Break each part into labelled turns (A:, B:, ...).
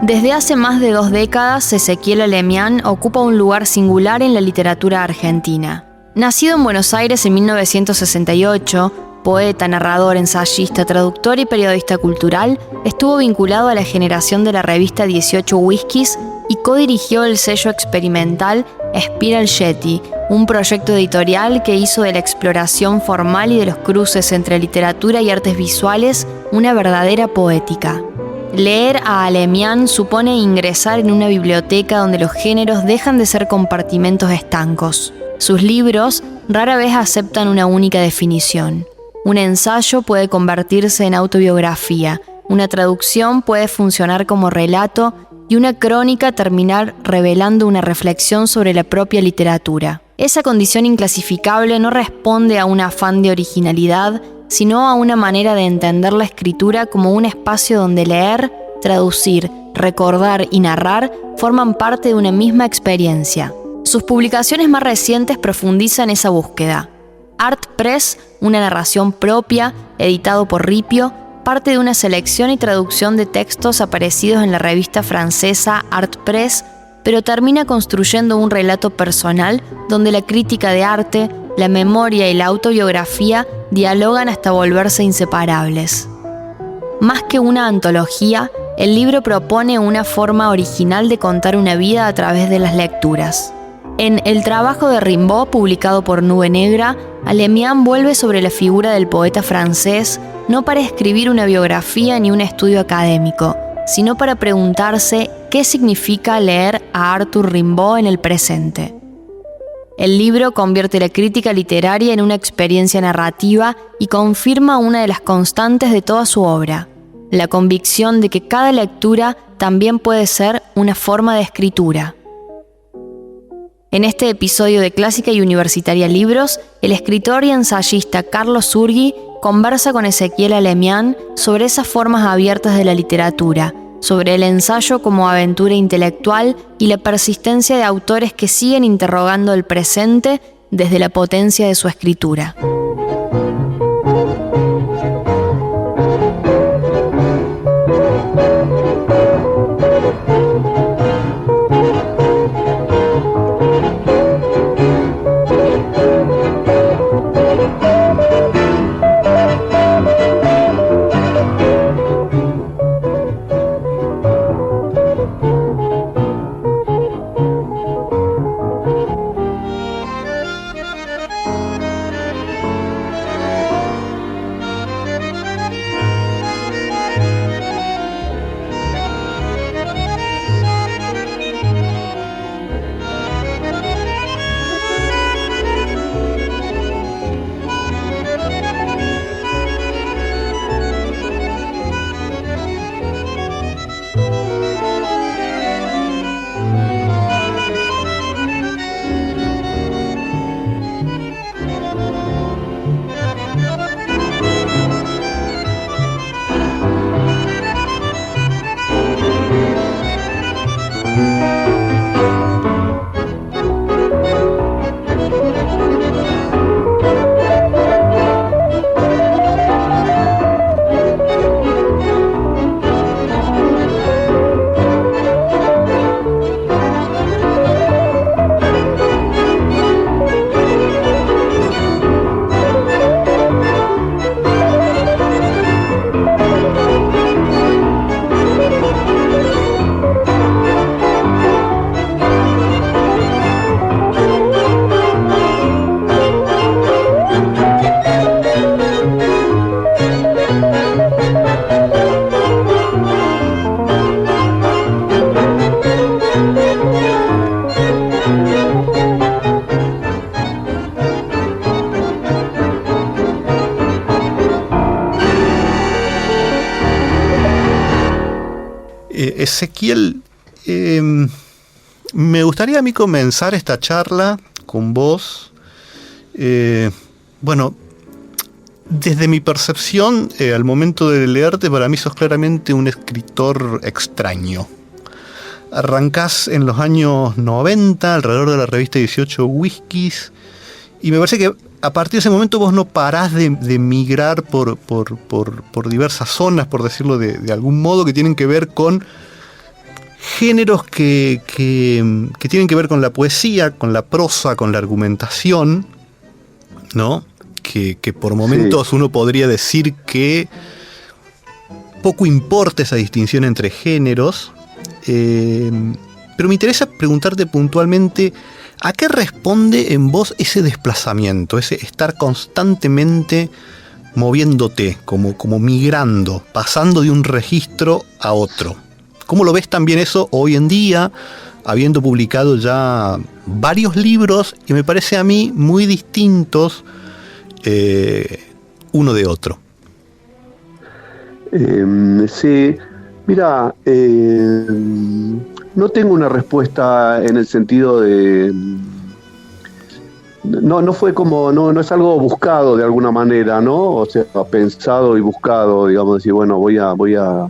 A: Desde hace más de 2 décadas, Ezequiel Alemián ocupa un lugar singular en la literatura argentina. Nacido en Buenos Aires en 1968, poeta, narrador, ensayista, traductor y periodista cultural, estuvo vinculado a la generación de la revista 18 Whiskies y codirigió el sello experimental Spiral Yeti, un proyecto editorial que hizo de la exploración formal y de los cruces entre literatura y artes visuales una verdadera poética. Leer a Alemián supone ingresar en una biblioteca donde los géneros dejan de ser compartimentos estancos. Sus libros rara vez aceptan una única definición. Un ensayo puede convertirse en autobiografía, una traducción puede funcionar como relato y una crónica terminar revelando una reflexión sobre la propia literatura. Esa condición inclasificable no responde a un afán de originalidad, sino a una manera de entender la escritura como un espacio donde leer, traducir, recordar y narrar forman parte de una misma experiencia. Sus publicaciones más recientes profundizan esa búsqueda. Art Press, una narración propia, editado por Ripio, parte de una selección y traducción de textos aparecidos en la revista francesa Art Press, pero termina construyendo un relato personal donde la crítica de arte, la memoria y la autobiografía dialogan hasta volverse inseparables. Más que una antología, el libro propone una forma original de contar una vida a través de las lecturas. En El trabajo de Rimbaud, publicado por Nube Negra, Alemián vuelve sobre la figura del poeta francés no para escribir una biografía ni un estudio académico, sino para preguntarse qué significa leer a Arthur Rimbaud en el presente. El libro convierte la crítica literaria en una experiencia narrativa y confirma una de las constantes de toda su obra, la convicción de que cada lectura también puede ser una forma de escritura. En este episodio de Clásica y Universitaria Libros, el escritor y ensayista Carlos Surgui conversa con Ezequiel Alemián sobre esas formas abiertas de la literatura, sobre el ensayo como aventura intelectual y la persistencia de autores que siguen interrogando el presente desde la potencia de su escritura.
B: Ezequiel, me gustaría a mí comenzar esta charla con vos. Desde mi percepción, al momento de leerte, para mí sos claramente un escritor extraño. Arrancás en los años 90, alrededor de la revista 18 Whiskies, y me parece que a partir de ese momento vos no parás de migrar por diversas zonas, por decirlo de algún modo, que tienen que ver con géneros que tienen que ver con la poesía, con la prosa, con la argumentación, ¿no? Que por momentos uno podría decir que poco importa esa distinción entre géneros, pero me interesa preguntarte puntualmente, ¿a qué responde en vos ese desplazamiento, ese estar constantemente moviéndote, como migrando, pasando de un registro a otro? ¿Cómo lo ves también eso hoy en día, habiendo publicado ya varios libros, y me parece a mí muy distintos uno de otro?
C: Sí, mira, no tengo una respuesta en el sentido de... No fue como, no es algo buscado de alguna manera, ¿no? O sea, pensado y buscado, digamos, decir, bueno, voy a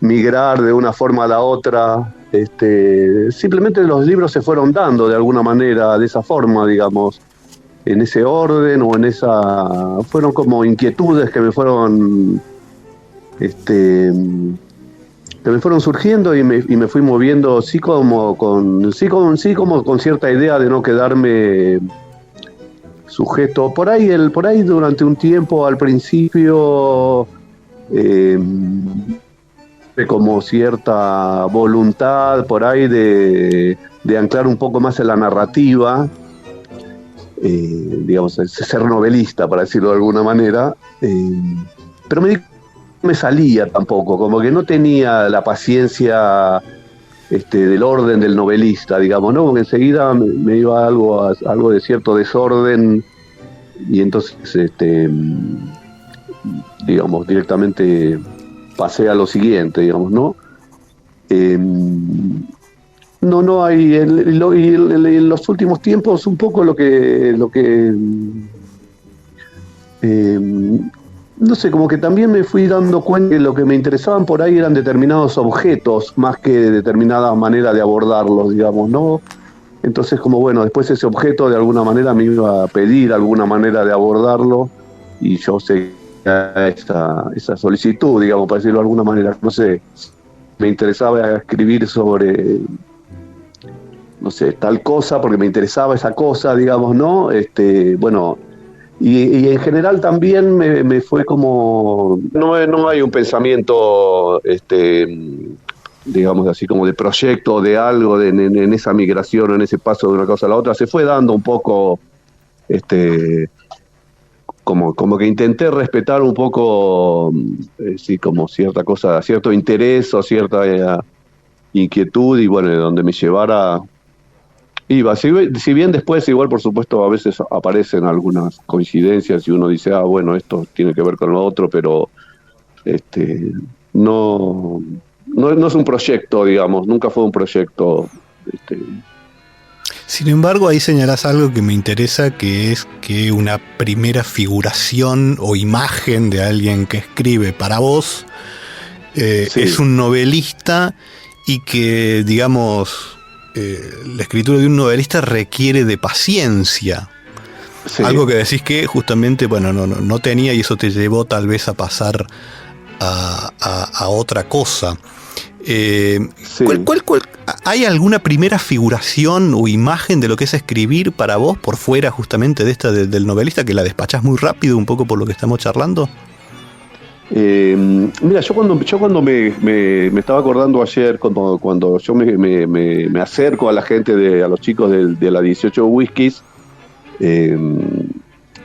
C: migrar de una forma a la otra. Simplemente los libros se fueron dando de alguna manera, de esa forma, digamos, en ese orden o en esa... Fueron como inquietudes que me fueron... que me fueron surgiendo y me fui moviendo como con cierta idea de no quedarme sujeto. Por ahí durante un tiempo al principio como cierta voluntad por ahí de anclar un poco más en la narrativa, digamos, ser novelista, para decirlo de alguna manera, pero me salía tampoco, como que no tenía la paciencia del orden del novelista, digamos, ¿no? Porque enseguida me iba algo de cierto desorden y entonces, digamos, directamente pasé a lo siguiente, digamos, ¿no? No hay, en los últimos tiempos un poco lo que no sé, como que también me fui dando cuenta que lo que me interesaban por ahí eran determinados objetos, más que determinada manera de abordarlos, digamos, ¿no? Entonces, como bueno, después ese objeto de alguna manera me iba a pedir alguna manera de abordarlo, y yo seguía esa solicitud, digamos, para decirlo de alguna manera. No sé, me interesaba escribir sobre, no sé, tal cosa, porque me interesaba esa cosa, digamos, ¿no? Bueno... Y en general también me fue como... No hay un pensamiento, digamos así, como de proyecto, de algo, en esa migración, en ese paso de una cosa a la otra. Se fue dando un poco, como que intenté respetar un poco, sí, como cierta cosa, cierto interés o cierta inquietud, y bueno, de donde me llevara... Iba, si bien después igual por supuesto a veces aparecen algunas coincidencias y uno dice, bueno, esto tiene que ver con lo otro, pero no es un proyecto, digamos, nunca fue un proyecto.
B: Sin embargo, ahí señalás algo que me interesa, que es que una primera figuración o imagen de alguien que escribe para vos sí, es un novelista, y que, digamos... la escritura de un novelista requiere de paciencia. Sí. Algo que decís que justamente, bueno, no tenía, y eso te llevó tal vez a pasar a otra cosa. Sí. ¿Hay alguna primera figuración o imagen de lo que es escribir para vos, por fuera justamente de esta del novelista, que la despachás muy rápido, un poco por lo que estamos charlando?
C: Mira, yo cuando me estaba acordando ayer, cuando yo me acerco a la gente, a los chicos de la 18 Whiskies,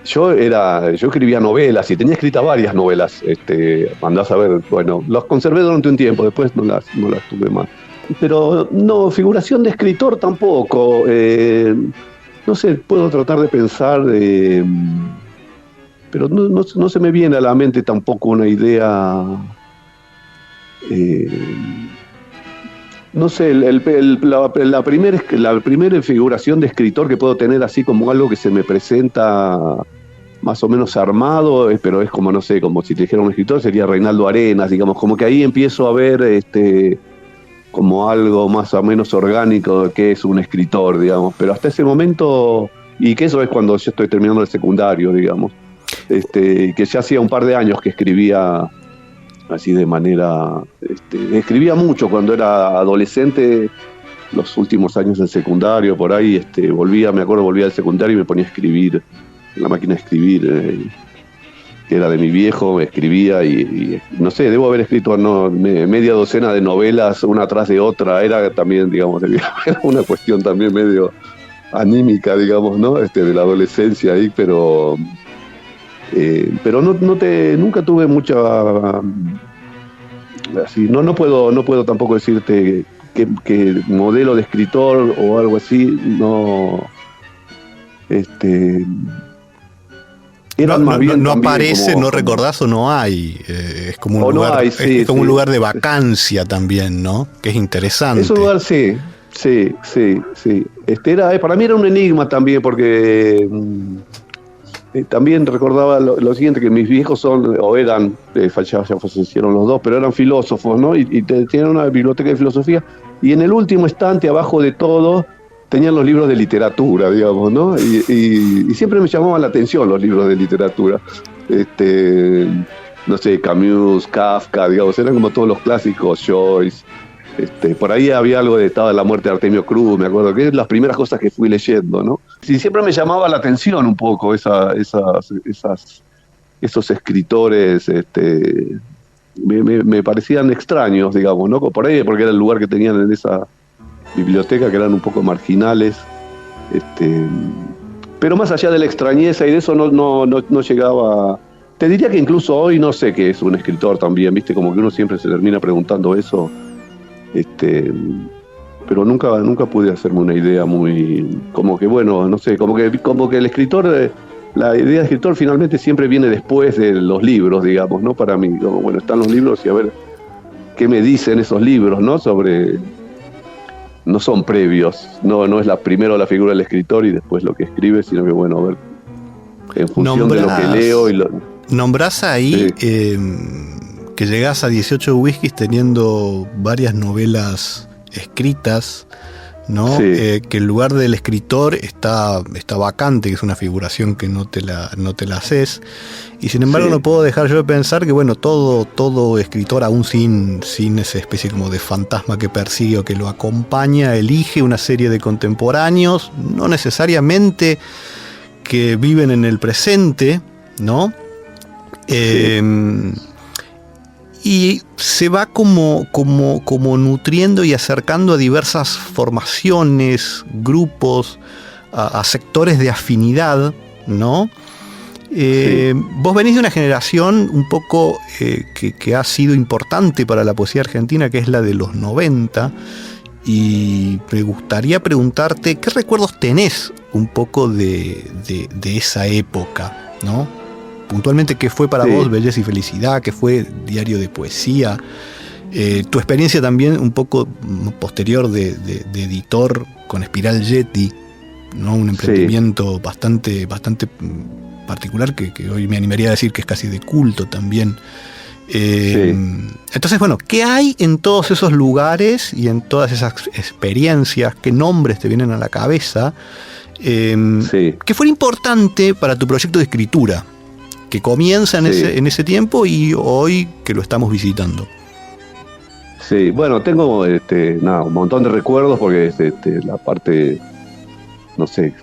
C: yo escribía novelas y tenía escritas varias novelas, andás a ver, bueno, las conservé durante un tiempo, después no las tuve más. Pero no, figuración de escritor tampoco, no sé, puedo tratar de pensar, pero no se me viene a la mente tampoco una idea, no sé, la primera figuración de escritor que puedo tener así como algo que se me presenta más o menos armado, pero es como, no sé, como si te dijera un escritor, sería Reinaldo Arenas, digamos, como que ahí empiezo a ver como algo más o menos orgánico de qué es un escritor, digamos, pero hasta ese momento, y que eso es cuando yo estoy terminando el secundario, digamos. Que ya hacía un par de años que escribía así de manera... escribía mucho cuando era adolescente, los últimos años del secundario, por ahí, volvía del secundario y me ponía a escribir, en la máquina de escribir, que era de mi viejo, escribía y no sé, debo haber escrito media docena de novelas, una atrás de otra, era también, digamos, era una cuestión también medio anímica, digamos, ¿no? De la adolescencia ahí, pero nunca tuve mucha... así, no puedo tampoco decirte que modelo de escritor o algo así, no...
B: No aparece, no recordás o no hay. Es como un lugar, no hay, sí, es como un lugar de vacancia también, ¿no? Que es interesante.
C: Es un lugar, sí. Para mí era un enigma también, porque también recordaba lo siguiente, que mis viejos eran, ya fallecieron los dos, pero eran filósofos, ¿no? Y tenían una biblioteca de filosofía, y en el último estante, abajo de todo, tenían los libros de literatura, digamos, ¿no? Y siempre me llamaban la atención los libros de literatura. No sé, Camus, Kafka, digamos, eran como todos los clásicos, Joyce. Por ahí había algo de Estado de la muerte de Artemio Cruz, me acuerdo, que es las primeras cosas que fui leyendo, ¿no? Y siempre me llamaba la atención un poco esos escritores, me parecían extraños, digamos, ¿no? Por ahí, porque era el lugar que tenían en esa biblioteca, que eran un poco marginales, pero más allá de la extrañeza y de eso no llegaba. Te diría que incluso hoy no sé qué es un escritor también, viste, como que uno siempre se termina preguntando eso, pero nunca pude hacerme una idea muy, como que bueno, no sé, como que el escritor, la idea de escritor finalmente siempre viene después de los libros, digamos, ¿no? Para mí, como, bueno, están los libros y a ver qué me dicen esos libros, ¿no? No son previos, no es primero la figura del escritor y después lo que escribe, sino que bueno, a ver, en función de lo que leo
B: nombrás ahí, sí, que llegás a 18 whiskies teniendo varias novelas escritas, ¿no? Sí. Que el lugar del escritor está vacante, que es una figuración que no te la haces, y sin embargo, sí, no puedo dejar yo de pensar que bueno, todo escritor, aún sin esa especie como de fantasma que persigue o que lo acompaña, elige una serie de contemporáneos, no necesariamente que viven en el presente, ¿no? Sí. Y se va como nutriendo y acercando a diversas formaciones, grupos, a sectores de afinidad, ¿no? Sí. Vos venís de una generación un poco que ha sido importante para la poesía argentina, que es la de los 90, y me gustaría preguntarte, ¿qué recuerdos tenés un poco de esa época, ¿no? Puntualmente, ¿qué fue para vos Belleza y Felicidad? ¿Qué fue Diario de Poesía? Tu experiencia también un poco posterior de editor con Espiral Yeti, ¿no? Un emprendimiento bastante particular que hoy me animaría a decir que es casi de culto también. Entonces, bueno, ¿qué hay en todos esos lugares y en todas esas experiencias? ¿Qué nombres te vienen a la cabeza? ¿Qué fue importante para tu proyecto de escritura? Que comienza en ese tiempo y hoy que lo estamos visitando.
C: Sí, bueno, tengo un montón de recuerdos porque la parte, no sé,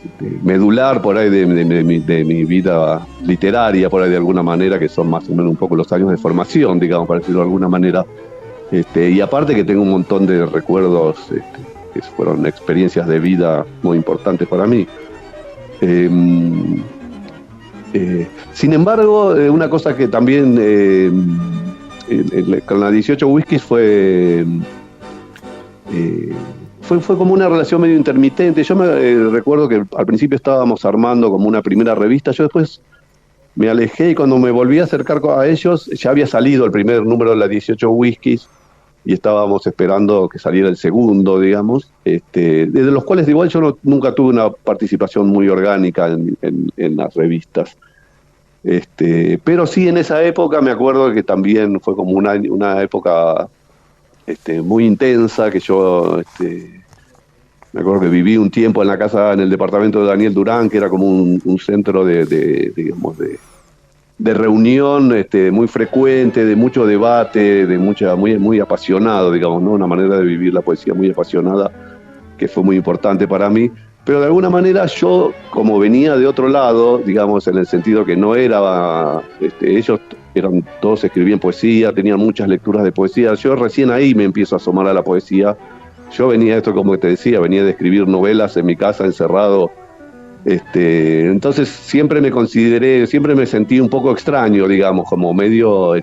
C: medular por ahí de mi vida literaria, por ahí de alguna manera, que son más o menos un poco los años de formación, digamos, para decirlo de alguna manera. Y aparte que tengo un montón de recuerdos que fueron experiencias de vida muy importantes para mí. Sin embargo, una cosa que también con la 18 whiskies fue como una relación medio intermitente. Yo me recuerdo que al principio estábamos armando como una primera revista, yo después me alejé y cuando me volví a acercar a ellos ya había salido el primer número de la 18 whiskies y estábamos esperando que saliera el segundo, digamos, desde los cuales igual yo nunca tuve una participación muy orgánica en las revistas. Pero sí, en esa época me acuerdo que también fue como una época muy intensa, que yo me acuerdo que viví un tiempo en el departamento de Daniel Durán, que era como un centro de de reunión muy frecuente, de mucho debate, de muy apasionado, digamos, ¿no? Una manera de vivir la poesía muy apasionada, que fue muy importante para mí. Pero de alguna manera yo, como venía de otro lado, digamos, en el sentido que no era, ellos todos escribían poesía, tenían muchas lecturas de poesía, yo recién ahí me empiezo a asomar a la poesía. Yo venía, esto como te decía, venía de escribir novelas en mi casa encerrado. Entonces siempre me sentí un poco extraño, digamos, como medio,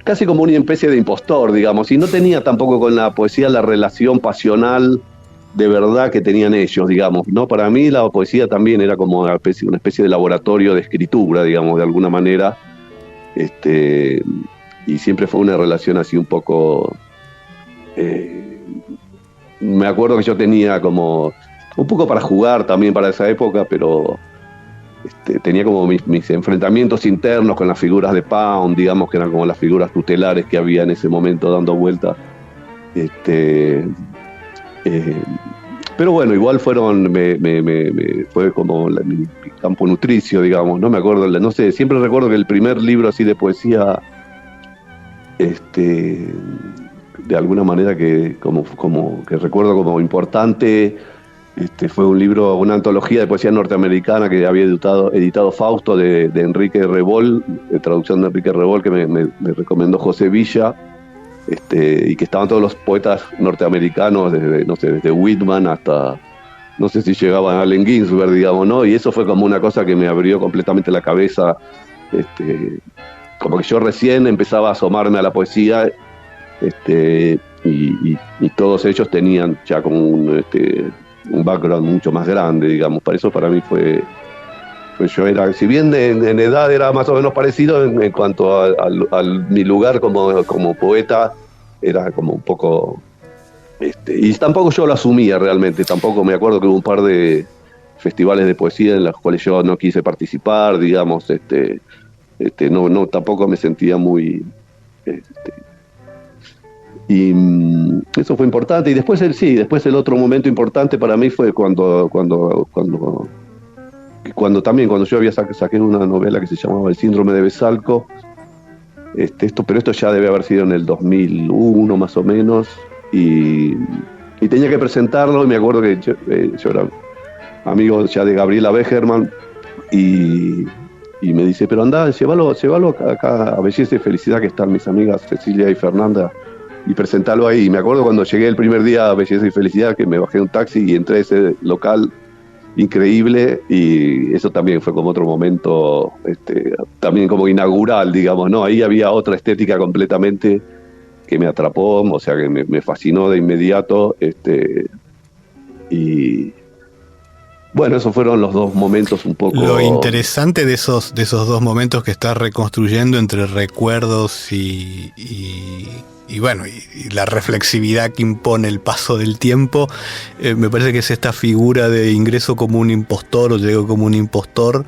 C: casi como una especie de impostor, digamos, y no tenía tampoco con la poesía la relación pasional de verdad que tenían ellos, digamos, ¿no? Para mí la poesía también era como una especie de laboratorio de escritura, digamos, de alguna manera, y siempre fue una relación así un poco... me acuerdo que yo tenía como un poco para jugar también para esa época, pero tenía como mis enfrentamientos internos con las figuras de Pound, digamos, que eran como las figuras tutelares que había en ese momento dando vuelta. Pero bueno, igual fue como mi campo nutricio, digamos, no me acuerdo, no sé, siempre recuerdo que el primer libro así de poesía, de alguna manera que recuerdo como importante, fue un libro, una antología de poesía norteamericana que había editado Fausto de Enrique Revol, de traducción de Enrique Revol, que me recomendó José Villa, y que estaban todos los poetas norteamericanos, desde Whitman hasta, no sé si llegaban a Allen Ginsberg, digamos, ¿no? Y eso fue como una cosa que me abrió completamente la cabeza, como que yo recién empezaba a asomarme a la poesía, y todos ellos tenían ya como un background mucho más grande, digamos. Para eso para mí fue yo era, si bien en edad era más o menos parecido, en cuanto a mi lugar como poeta, era como un poco, y tampoco yo lo asumía realmente, tampoco me acuerdo que hubo un par de festivales de poesía en los cuales yo no quise participar, digamos, no, tampoco me sentía muy... Y eso fue importante. Y después el otro momento importante para mí fue cuando yo había saqué una novela que se llamaba El síndrome de Vesalco. Pero esto ya debe haber sido en el 2001 más o menos. Y tenía que presentarlo, y me acuerdo que yo era amigo ya de Gabriela Begerman, y me dice, pero andá, llévalo acá a Belleza y Felicidad, que están mis amigas Cecilia y Fernanda, y presentalo ahí. Y me acuerdo cuando llegué el primer día a Belleza y Felicidad, que me bajé de un taxi y entré a ese local increíble, y eso también fue como otro momento, también como inaugural, digamos, ¿no? Ahí había otra estética completamente que me atrapó, o sea, que me fascinó de inmediato, y bueno, esos fueron los dos momentos un poco...
B: Lo interesante de esos dos momentos que estás reconstruyendo entre recuerdos y bueno, y la reflexividad que impone el paso del tiempo, me parece que es esta figura de ingreso como un impostor o llego como un impostor,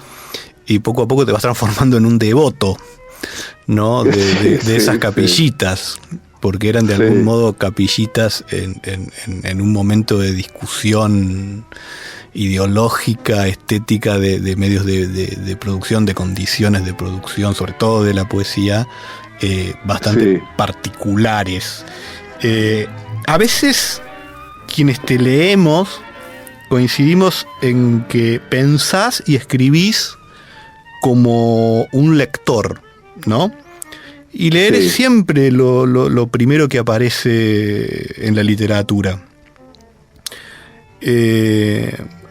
B: y poco a poco te vas transformando en un devoto, ¿no? De esas capillitas, porque eran de algún modo capillitas en un momento de discusión ideológica, estética, de medios de producción, de condiciones de producción, sobre todo de la poesía, bastante particulares. A veces quienes te leemos coincidimos en que pensás y escribís como un lector, ¿no? Y leer es siempre lo primero que aparece en la literatura.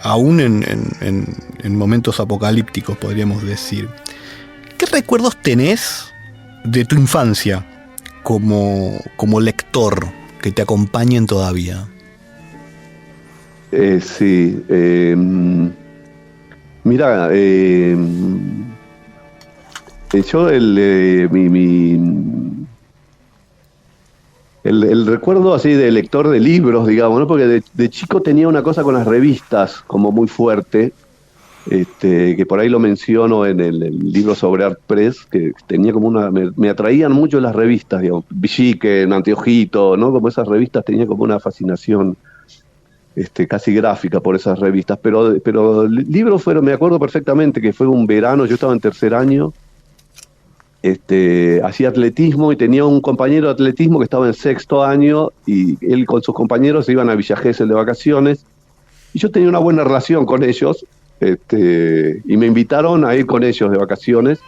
B: Aún en momentos apocalípticos, podríamos decir. ¿Qué recuerdos tenés de tu infancia como lector que te acompañen todavía?
C: Mira, yo el recuerdo así de lector de libros, digamos, ¿no? Porque de chico tenía una cosa con las revistas como muy fuerte, que por ahí lo menciono en el libro sobre Art Press, que tenía como me atraían mucho las revistas, digamos, Villiquen, Anteojito, ¿no? Como esas revistas tenía como una fascinación. casi gráfica por esas revistas, pero libros fueron, me acuerdo perfectamente que fue un verano, yo estaba en tercer año, hacía atletismo y tenía un compañero de atletismo que estaba en sexto año y él con sus compañeros se iban a Villa Gesell de vacaciones y yo tenía una buena relación con ellos, y me invitaron a ir con ellos de vacaciones.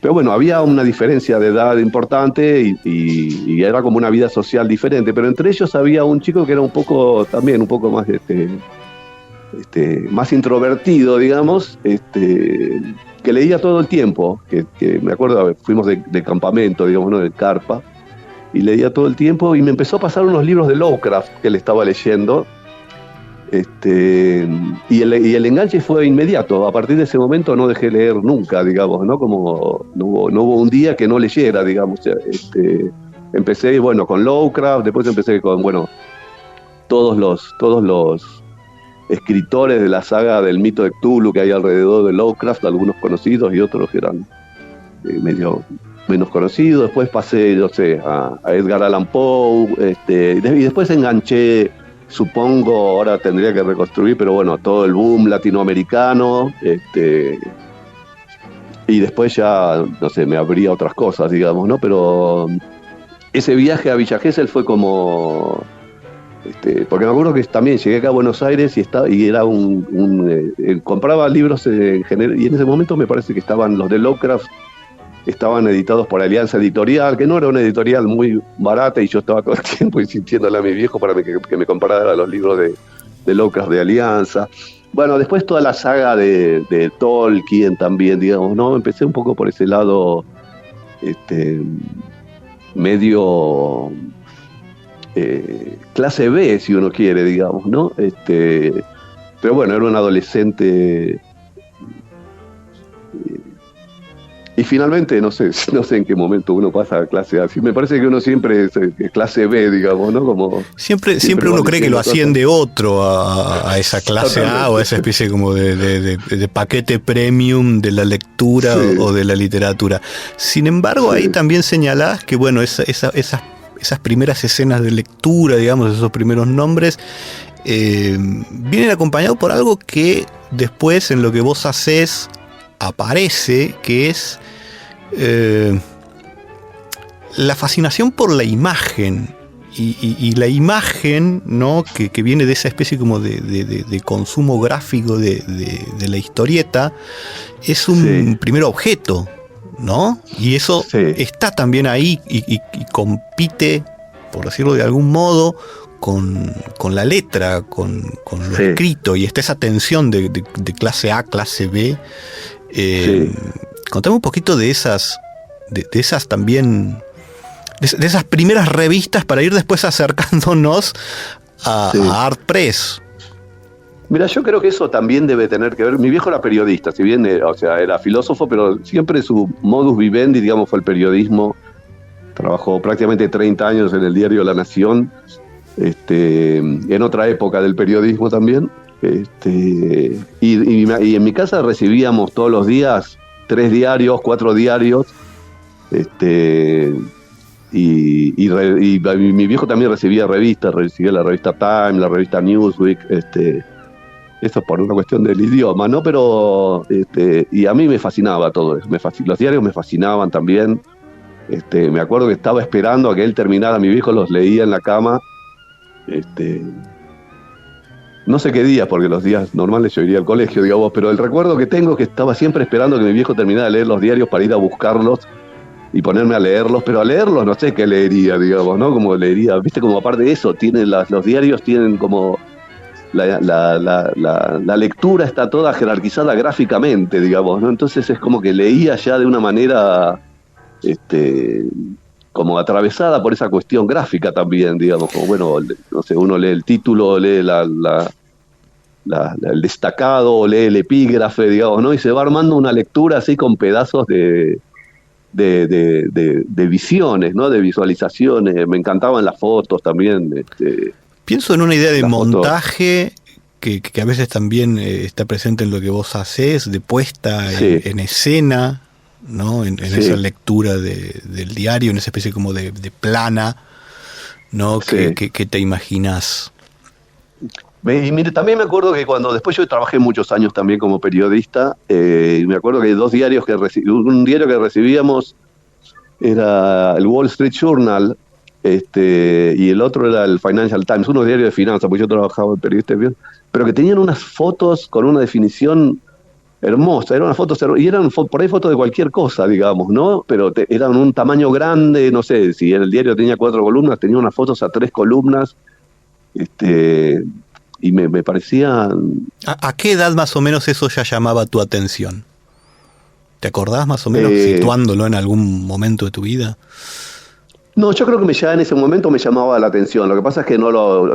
C: Pero bueno, había una diferencia de edad importante y era como una vida social diferente. Pero entre ellos había un chico que era un poco más, más introvertido, digamos, que leía todo el tiempo. Que me acuerdo, fuimos de campamento, digamos, ¿no? De carpa, y leía todo el tiempo y me empezó a pasar unos libros de Lovecraft que él estaba leyendo. Y el enganche fue inmediato. A partir de ese momento no dejé leer nunca, digamos, ¿no? Como no hubo un día que no leyera, digamos. Empecé, bueno, con Lovecraft, después empecé con, bueno, todos los escritores de la saga del mito de Cthulhu que hay alrededor de Lovecraft, algunos conocidos y otros que eran medio menos conocidos. Después pasé, no sé, a Edgar Allan Poe, y después enganché, supongo, ahora tendría que reconstruir, pero bueno, todo el boom latinoamericano, y después ya, no sé, me abría otras cosas, digamos, ¿no? Pero ese viaje a Villa Gesell fue como, porque me acuerdo que también llegué acá a Buenos Aires y era compraba libros en general, y en ese momento me parece que estaban los de Lovecraft, estaban editados por Alianza Editorial, que no era una editorial muy barata, y yo estaba todo el tiempo insistiéndole a mi viejo para que me comprara los libros de Lovecraft de Alianza. Bueno, después toda la saga de Tolkien también, digamos, ¿no? Empecé un poco por ese lado, medio clase B, si uno quiere, digamos, ¿no? Pero bueno, era un adolescente. Y finalmente, no sé en qué momento uno pasa a clase A. Me parece que uno siempre es clase B, digamos, ¿no? Como
B: siempre uno cree que lo asciende otro a esa clase A o a esa especie como de paquete premium de la lectura, sí, o de la literatura. Sin embargo, sí, ahí también señalás que, bueno, esas primeras escenas de lectura, digamos, esos primeros nombres, vienen acompañados por algo que después en lo que vos hacés aparece, que es la fascinación por la imagen y la imagen, ¿no? que viene de esa especie como de consumo gráfico de la historieta, es un, sí, primer objeto, ¿no? Y eso, sí, está también ahí y compite, por decirlo de algún modo, con la letra, con lo, sí, escrito, y está esa tensión de clase A, clase B. Sí. Contame un poquito de esas también, de esas primeras revistas para ir después acercándonos a, sí, a Art Press.
C: Mira, yo creo que eso también debe tener que ver. Mi viejo era periodista, si bien era filósofo, pero siempre su modus vivendi, digamos, fue el periodismo. Trabajó prácticamente 30 años en el diario La Nación, en otra época del periodismo también. Y en mi casa recibíamos todos los días 3 diarios, 4 diarios, y mi viejo también recibía la revista Time, la revista Newsweek, eso por una cuestión del idioma, ¿no? Pero y a mí me fascinaba todo eso, los diarios me fascinaban también. Me acuerdo que estaba esperando a que él terminara, mi viejo los leía en la cama, no sé qué días, porque los días normales yo iría al colegio, digamos, pero el recuerdo que tengo es que estaba siempre esperando que mi viejo terminara de leer los diarios para ir a buscarlos y ponerme a leerlos, pero a leerlos no sé qué leería, digamos, ¿no? Como leería, viste, como aparte de eso, los diarios tienen como la lectura está toda jerarquizada gráficamente, digamos, ¿no? Entonces es como que leía ya de una manera, como atravesada por esa cuestión gráfica también, digamos, como, bueno, no sé, uno lee el título, lee el destacado, lee el epígrafe, digamos, ¿no? Y se va armando una lectura así con pedazos de visiones, ¿no? De visualizaciones. Me encantaban las fotos también.
B: Pienso en una idea de montaje que a veces también está presente en lo que vos hacés, de puesta, sí, en escena, ¿no? En sí, esa lectura del diario, en esa especie como de plana, ¿no? Sí. Que te imaginás.
C: Y mire, también me acuerdo que cuando después yo trabajé muchos años también como periodista, y me acuerdo que hay dos diarios un diario que recibíamos era el Wall Street Journal, y el otro era el Financial Times, unos diarios de finanzas, porque yo trabajaba en periodista, pero que tenían unas fotos con una definición hermosa, eran unas fotos, y eran por ahí fotos de cualquier cosa, digamos, ¿no? Pero eran un tamaño grande, no sé, si el diario tenía 4 columnas, tenía unas fotos a 3 columnas, y me parecía...
B: ¿A qué edad más o menos eso ya llamaba tu atención? ¿Te acordás más o menos situándolo en algún momento de tu vida?
C: No, yo creo que ya en ese momento me llamaba la atención. Lo que pasa es que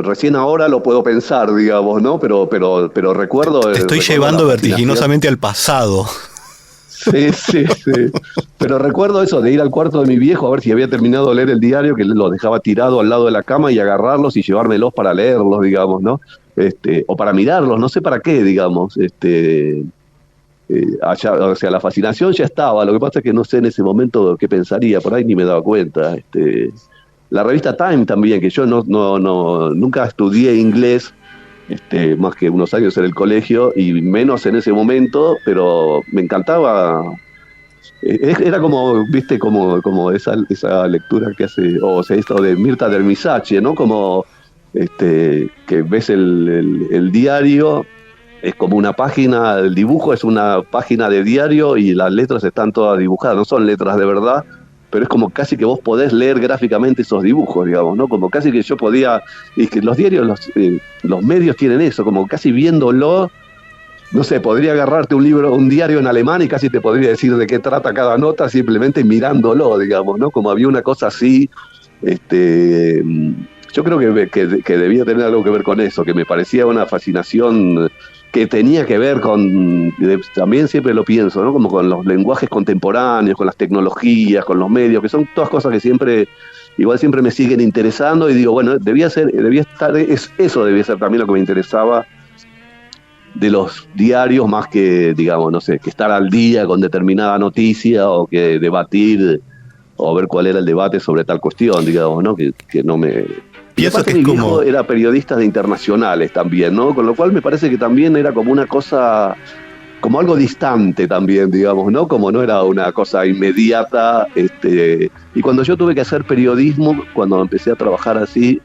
C: recién ahora lo puedo pensar, digamos, ¿no? Pero recuerdo...
B: Te estoy llevando vertiginosamente al pasado.
C: Sí. Pero recuerdo eso, de ir al cuarto de mi viejo a ver si había terminado de leer el diario, que lo dejaba tirado al lado de la cama y agarrarlos y llevármelos para leerlos, digamos, ¿no? O para mirarlos, no sé para qué, digamos. Allá, o sea, la fascinación ya estaba, lo que pasa es que no sé en ese momento qué pensaría, por ahí ni me daba cuenta. La revista Time también, que yo nunca estudié inglés, más que unos años en el colegio, y menos en ese momento, pero me encantaba. Era como, viste, como esa lectura que hace, o sea, esto de Mirta del Misace, ¿no? Como que ves el diario. Es como una página, el dibujo es una página de diario y las letras están todas dibujadas, no son letras de verdad, pero es como casi que vos podés leer gráficamente esos dibujos, digamos, ¿no? Como casi que yo podía, y que los diarios, los medios tienen eso, como casi viéndolo, no sé, podría agarrarte un diario en alemán y casi te podría decir de qué trata cada nota simplemente mirándolo, digamos, ¿no? Como había una cosa así, yo creo que debía tener algo que ver con eso, que me parecía una fascinación que tenía que ver con, también siempre lo pienso, ¿no? Como con los lenguajes contemporáneos, con las tecnologías, con los medios, que son todas cosas que siempre me siguen interesando, y digo, bueno, eso debía ser también lo que me interesaba de los diarios, más que, digamos, no sé, que estar al día con determinada noticia, o que debatir, o ver cuál era el debate sobre tal cuestión, digamos, ¿no? Que no me...
B: Pienso que
C: mi viejo era periodista de internacionales también, ¿no? Con lo cual me parece que también era como una cosa, como algo distante también, digamos, ¿no? Como no era una cosa inmediata. Y cuando yo tuve que hacer periodismo, cuando empecé a trabajar así,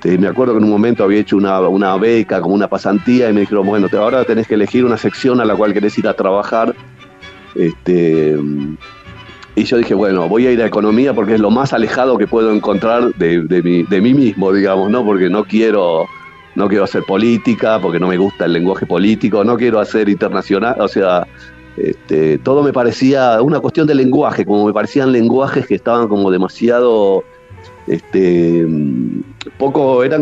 C: me acuerdo que en un momento había hecho una beca, como una pasantía, y me dijeron, bueno, ahora tenés que elegir una sección a la cual querés ir a trabajar. Y yo dije, bueno, voy a ir a economía porque es lo más alejado que puedo encontrar de mí mismo, digamos, ¿no? Porque no quiero hacer política, porque no me gusta el lenguaje político, no quiero hacer internacional, o sea, todo me parecía una cuestión de lenguaje, como me parecían lenguajes que estaban como demasiado, eran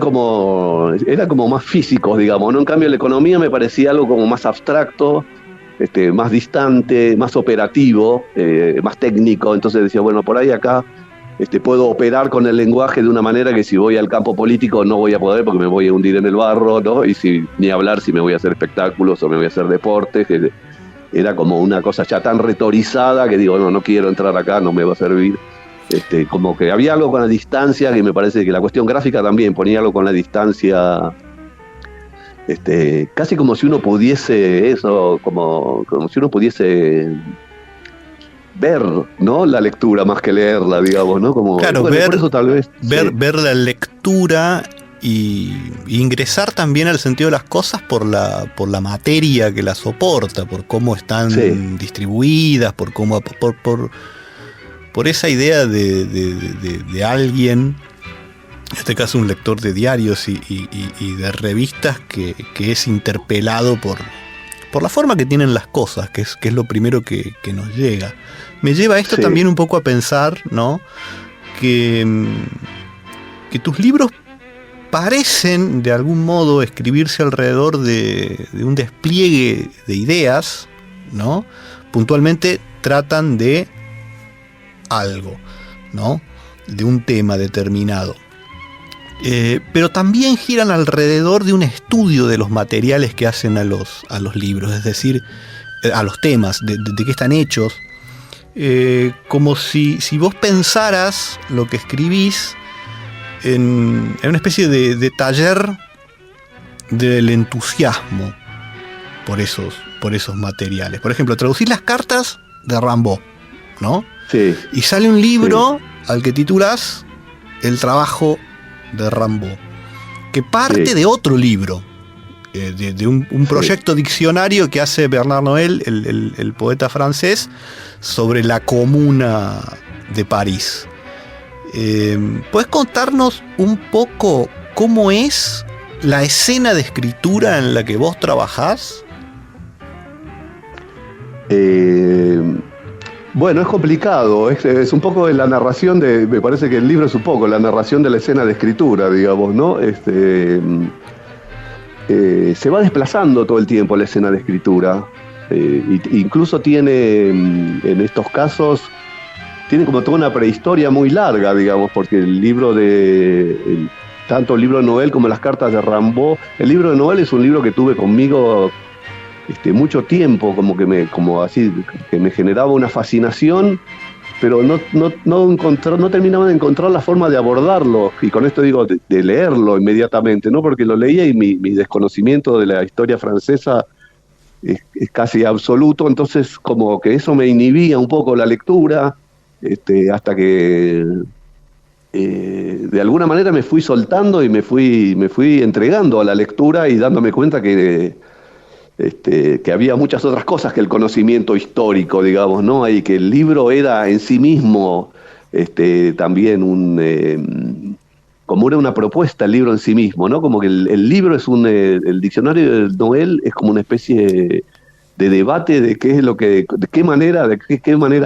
C: como más físicos, digamos, ¿no? En cambio la economía me parecía algo como más abstracto, más distante, más operativo, más técnico. Entonces decía, bueno, por ahí acá puedo operar con el lenguaje de una manera que si voy al campo político no voy a poder, porque me voy a hundir en el barro, ¿no? Y ni hablar si me voy a hacer espectáculos o me voy a hacer deportes, que era como una cosa ya tan retorizada que digo, no quiero entrar acá, no me va a servir. Como que había algo con la distancia, que me parece que la cuestión gráfica también ponía algo con la distancia. Casi como si uno pudiese eso, como si uno pudiese ver, ¿no? La lectura más que leerla, digamos, ¿no? Como,
B: claro,
C: bueno, por eso tal vez
B: ver la lectura y ingresar también al sentido de las cosas por la materia que la soporta, por cómo están distribuidas, por cómo por esa idea de alguien, en este caso un lector de diarios y de revistas que es interpelado por la forma que tienen las cosas, que es lo primero que nos llega. Me lleva esto también un poco a pensar, ¿no? Que tus libros parecen de algún modo escribirse alrededor de un despliegue de ideas, ¿no? Puntualmente tratan de algo, ¿no? De un tema determinado. Pero también giran alrededor de un estudio de los materiales que hacen a los libros, es decir, a los temas, de qué están hechos, como si vos pensaras lo que escribís en una especie de taller del entusiasmo por esos materiales. Por ejemplo, traducir las cartas de Rimbaud, ¿no?
C: Sí.
B: Y sale un libro al que titulas El trabajo de Rimbaud, que parte de otro libro, de un proyecto diccionario que hace Bernard Noël, el poeta francés, sobre la Comuna de París. ¿Puedes contarnos un poco cómo es la escena de escritura en la que vos trabajás?
C: Bueno, es complicado, es un poco de la narración me parece que el libro es un poco la narración de la escena de escritura, digamos, ¿no? Se va desplazando todo el tiempo la escena de escritura, incluso tiene, en estos casos, tiene como toda una prehistoria muy larga, digamos, porque tanto el libro de Noël como las cartas de Rimbaud, el libro de Noël es un libro que tuve conmigo mucho tiempo, que me generaba una fascinación, pero no terminaba de encontrar la forma de abordarlo, y con esto digo de leerlo inmediatamente, ¿no? Porque lo leía y mi desconocimiento de la historia francesa es casi absoluto, entonces como que eso me inhibía un poco la lectura, hasta que de alguna manera me fui soltando y me fui entregando a la lectura y dándome cuenta que había muchas otras cosas que el conocimiento histórico, digamos, ¿no? Y que el libro era en sí mismo también como era una propuesta el libro en sí mismo, ¿no? Como que el libro es el diccionario de Noël es como una especie de debate de qué manera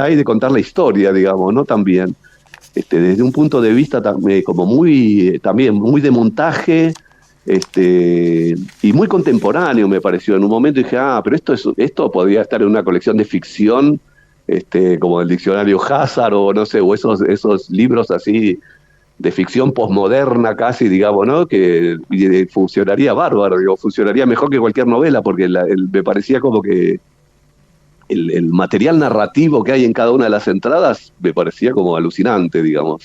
C: hay de contar la historia, digamos, ¿no? También, desde un punto de vista como también muy de montaje, y muy contemporáneo me pareció. En un momento dije, pero esto podría estar en una colección de ficción, como el diccionario Hazard o no sé, o esos libros así de ficción posmoderna casi, digamos, ¿no? Que funcionaría bárbaro, digo, funcionaría mejor que cualquier novela, porque me parecía como que el material narrativo que hay en cada una de las entradas me parecía como alucinante, digamos,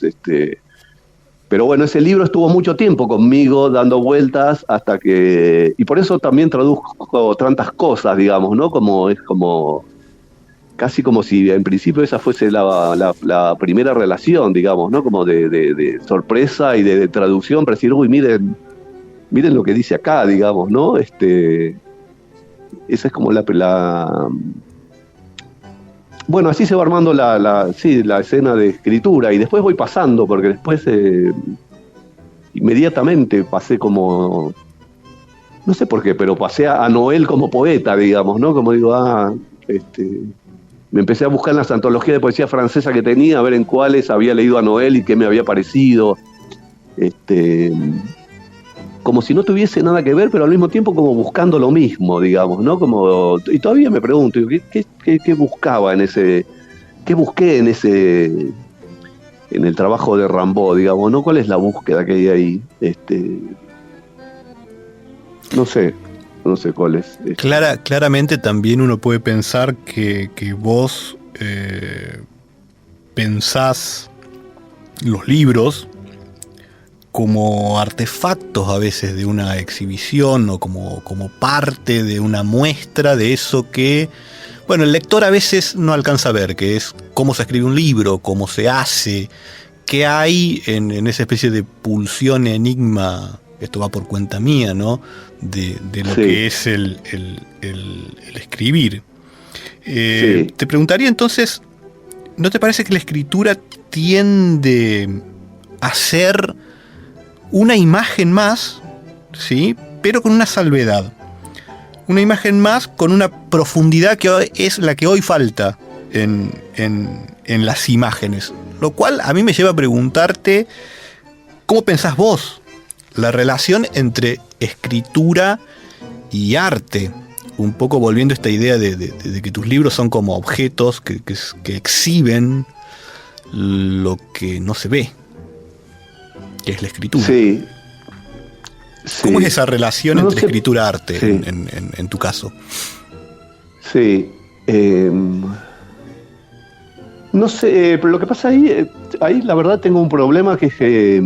C: Pero bueno, ese libro estuvo mucho tiempo conmigo dando vueltas hasta que... Y por eso también traduzco tantas cosas, digamos, ¿no? Casi como si en principio esa fuese la primera relación, digamos, ¿no? Como de sorpresa y de traducción, para decir, uy, miren lo que dice acá, digamos, ¿no? Esa es como Bueno, así se va armando la escena de escritura, y después voy pasando, porque después inmediatamente pasé como, no sé por qué, pero pasé a Noël como poeta, digamos, ¿no? Como digo, me empecé a buscar en las antologías de poesía francesa que tenía, a ver en cuáles había leído a Noël y qué me había parecido, como si no tuviese nada que ver, pero al mismo tiempo como buscando lo mismo, digamos, ¿no? Y todavía me pregunto, ¿qué buscaba qué busqué en el trabajo de Rimbaud, digamos, ¿no? ¿Cuál es la búsqueda que hay ahí? No sé cuál es.
B: Claramente también uno puede pensar que vos pensás los libros como artefactos a veces de una exhibición o como parte de una muestra de eso que, bueno, el lector a veces no alcanza a ver, que es cómo se escribe un libro, cómo se hace, qué hay en esa especie de pulsión enigma, esto va por cuenta mía, ¿no? De lo que es el escribir. Te preguntaría entonces, ¿no te parece que la escritura tiende a ser una imagen más, ¿sí? Pero con una salvedad? Una imagen más con una profundidad que es la que hoy falta en las imágenes. Lo cual a mí me lleva a preguntarte, ¿cómo pensás vos la relación entre escritura y arte? Un poco volviendo a esta idea de que tus libros son como objetos que exhiben lo que no se ve, que es la escritura.
C: Sí.
B: ¿Cómo es esa relación entre escritura y arte en tu caso?
C: Sí. No sé, pero lo que pasa ahí la verdad tengo un problema que es que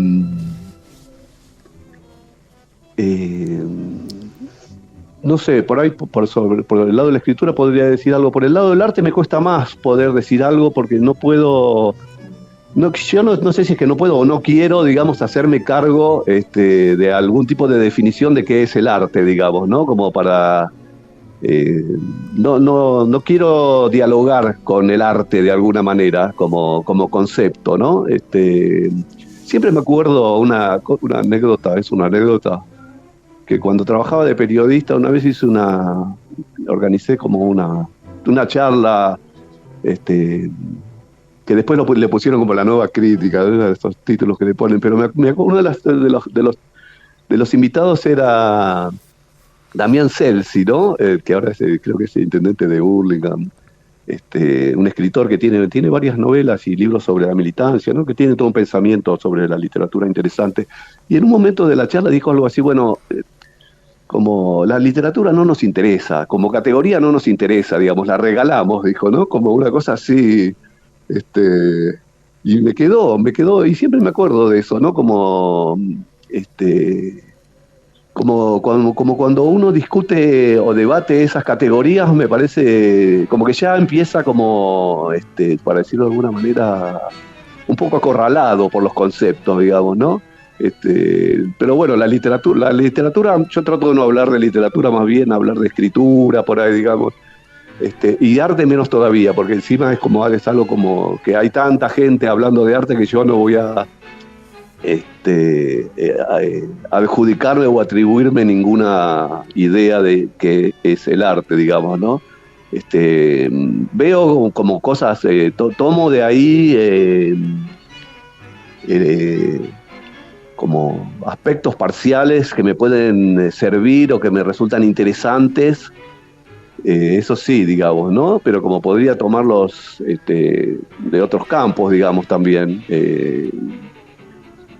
C: no sé, por ahí por el lado de la escritura podría decir algo. Por el lado del arte me cuesta más poder decir algo porque no puedo. Yo no sé si es que no puedo o no quiero, digamos, hacerme cargo de algún tipo de definición de qué es el arte, digamos, ¿no? Como para. No quiero dialogar con el arte de alguna manera, como concepto, ¿no? Siempre me acuerdo una anécdota, que cuando trabajaba de periodista, una vez organicé como una charla, que después le pusieron como la nueva crítica, de estos títulos que le ponen, pero me acuerdo uno de los invitados era Damián Celsi, ¿no? Que ahora creo que es el intendente de Hurlingham, un escritor que tiene varias novelas y libros sobre la militancia, ¿no? Que tiene todo un pensamiento sobre la literatura interesante. Y en un momento de la charla dijo algo así, bueno, como la literatura no nos interesa, como categoría no nos interesa, digamos, la regalamos, dijo, ¿no? Como una cosa así. Y me quedó, y siempre me acuerdo de eso, ¿no? Como cuando uno discute o debate esas categorías, me parece como que ya empieza como, para decirlo de alguna manera, un poco acorralado por los conceptos, digamos, ¿no? Pero bueno, la literatura, yo trato de no hablar de literatura, más bien hablar de escritura, por ahí, digamos. Y de arte menos todavía, porque encima es algo como que hay tanta gente hablando de arte que yo no voy a adjudicarme o atribuirme ninguna idea de qué es el arte, digamos, ¿no? Veo como cosas, tomo de ahí como aspectos parciales que me pueden servir o que me resultan interesantes. Eso sí, digamos, ¿no? Pero como podría tomarlos de otros campos, digamos, también.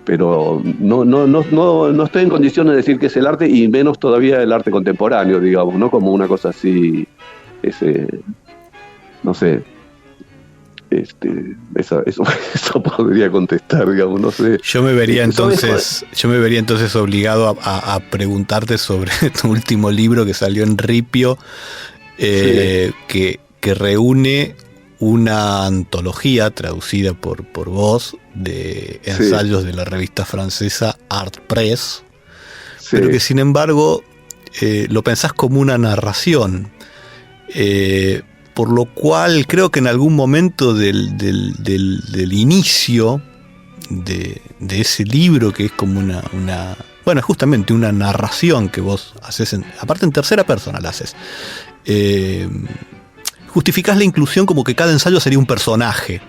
C: Pero no estoy en condiciones de decir que es el arte, y menos todavía el arte contemporáneo, digamos, ¿no? Como una cosa así, no sé. Eso podría contestar, digamos, no sé.
B: Yo me vería entonces obligado a preguntarte sobre tu último libro que salió en Ripio, sí, que reúne una antología traducida por vos de ensayos, sí, de la revista francesa Art Press, sí, pero que sin embargo lo pensás como una narración. Por lo cual creo que en algún momento del inicio de ese libro, que es como bueno, justamente una narración que vos haces, aparte en tercera persona la haces, justificás la inclusión como que cada ensayo sería un personaje.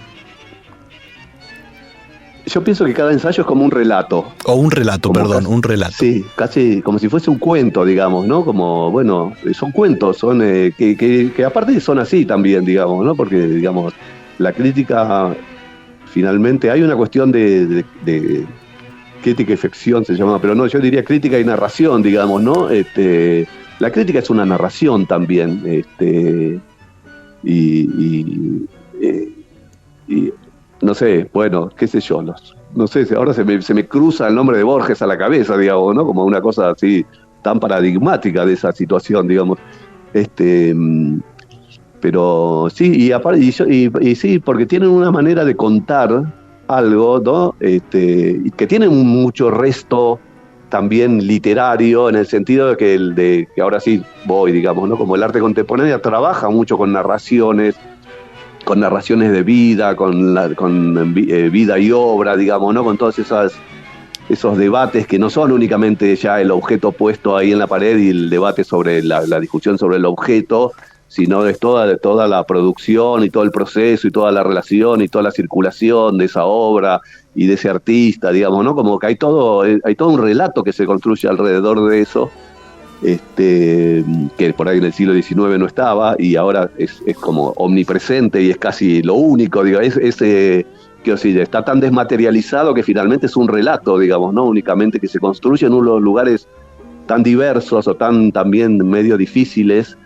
C: Yo pienso que cada ensayo es como un relato.
B: O un relato, un relato.
C: Sí, casi como si fuese un cuento, digamos, ¿no? Como, bueno, son cuentos, son que aparte son así también, digamos, ¿no? Porque, digamos, la crítica, finalmente, hay una cuestión de crítica y ficción se llama, pero no, yo diría crítica y narración, digamos, ¿no? La crítica es una narración también, y no sé, bueno, qué sé yo, no sé, ahora se me cruza el nombre de Borges a la cabeza, digamos, ¿no? Como una cosa así tan paradigmática de esa situación, digamos. Pero sí, y sí, porque tienen una manera de contar algo, ¿no? Y que tienen mucho resto también literario, en el sentido de que ahora sí voy, digamos, ¿no? Como el arte contemporáneo trabaja mucho con narraciones de vida, con vida y obra, digamos, ¿no? Con todos esos debates que no son únicamente ya el objeto puesto ahí en la pared y el debate sobre la discusión sobre el objeto, sino es toda la producción y todo el proceso y toda la relación y toda la circulación de esa obra y de ese artista, digamos, ¿no? Como que hay todo un relato que se construye alrededor de eso, que por ahí en el siglo XIX no estaba y ahora es como omnipresente y es casi lo único, digo, que está tan desmaterializado que finalmente es un relato, digamos, no únicamente que se construye en unos lugares tan diversos o también medio difíciles,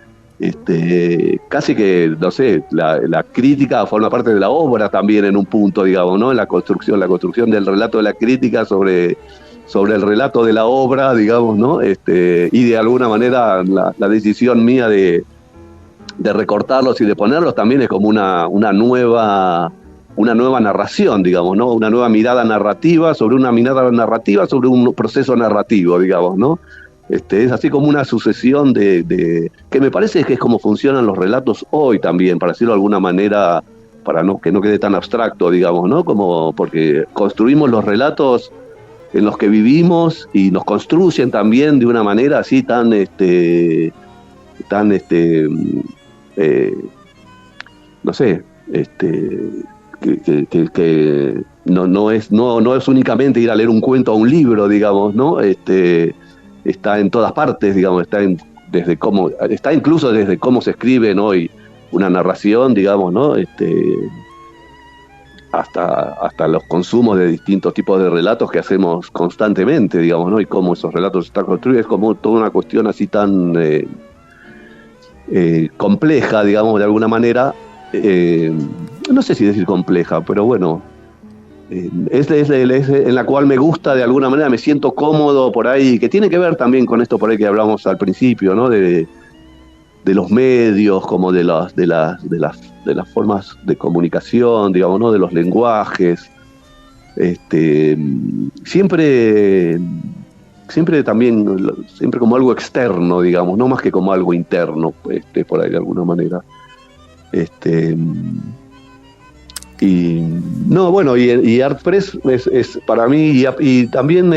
C: casi que, no sé, la crítica forma parte de la obra también en un punto, digamos, ¿no? En la construcción del relato de la crítica sobre sobre el relato de la obra, digamos, ¿no? Y de alguna manera la decisión mía de recortarlos y de ponerlos también es como una nueva narración, digamos, ¿no? Una nueva mirada narrativa sobre un proceso narrativo, digamos, ¿no? Es así como una sucesión de que me parece que es como funcionan los relatos hoy también, para decirlo de alguna manera, para que no quede tan abstracto, digamos, ¿no? Como porque construimos los relatos en los que vivimos y nos construyen también de una manera así tan no sé, que no es únicamente ir a leer un cuento o un libro, digamos, ¿no? Está en todas partes, digamos, está incluso desde cómo se escribe hoy una narración, digamos, ¿no? Hasta los consumos de distintos tipos de relatos que hacemos constantemente, digamos, ¿no? Y cómo esos relatos están construidos, es como toda una cuestión así tan compleja, digamos, de alguna manera. No sé si decir compleja, pero bueno, es en la cual me gusta de alguna manera, me siento cómodo por ahí, que tiene que ver también con esto por ahí que hablamos al principio, ¿no? De los medios, como de las formas de comunicación, digamos, ¿no? De los lenguajes. Siempre también, siempre como algo externo, digamos, no más que como algo interno, por ahí de alguna manera. Y no, bueno, y ArtPress es para mí, y también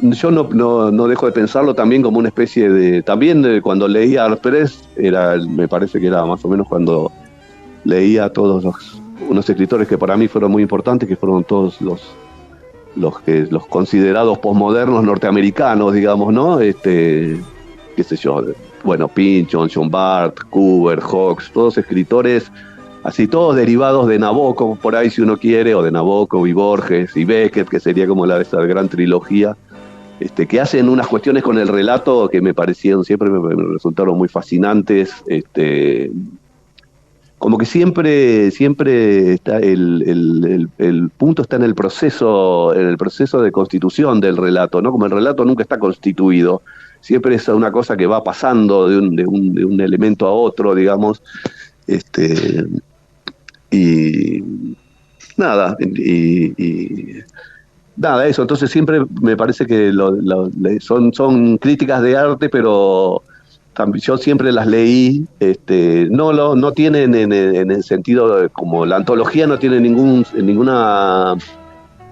C: yo no dejo de pensarlo también como una especie de, también cuando leía ArtPress, me parece que era más o menos cuando leía a todos unos escritores que para mí fueron muy importantes, que fueron todos los considerados posmodernos norteamericanos, digamos, ¿no? Qué sé yo, bueno, Pynchon, John Bart, Cooper, Hawkes, todos escritores, así todos derivados de Nabokov, por ahí si uno quiere, o de Nabokov y Borges y Beckett, que sería como esa gran trilogía, que hacen unas cuestiones con el relato que me parecieron, siempre me resultaron muy fascinantes, como que siempre está el punto está en el proceso de constitución del relato, ¿no? Como el relato nunca está constituido, siempre es una cosa que va pasando de un elemento a otro, digamos, y nada, nada, eso. Entonces siempre me parece que son críticas de arte, pero yo siempre las leí, no tienen en el sentido como la antología no tiene ninguna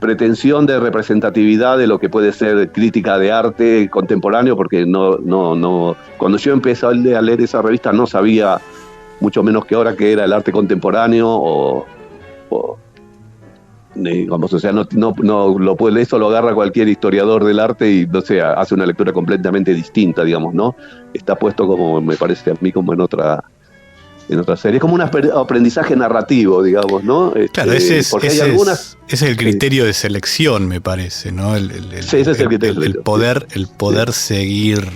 C: pretensión de representatividad de lo que puede ser crítica de arte contemporáneo, porque no cuando yo empecé a leer esa revista no sabía, mucho menos que ahora, que era el arte contemporáneo digamos, o sea, no lo puede, eso lo agarra cualquier historiador del arte y no sé, hace una lectura completamente distinta, digamos, ¿no? Está puesto, como me parece a mí, como en otra serie. Es como un aprendizaje narrativo, digamos, ¿no?
B: Claro, ese es el criterio de selección, me parece, ¿no?
C: Sí, ese es el criterio.
B: El poder seguir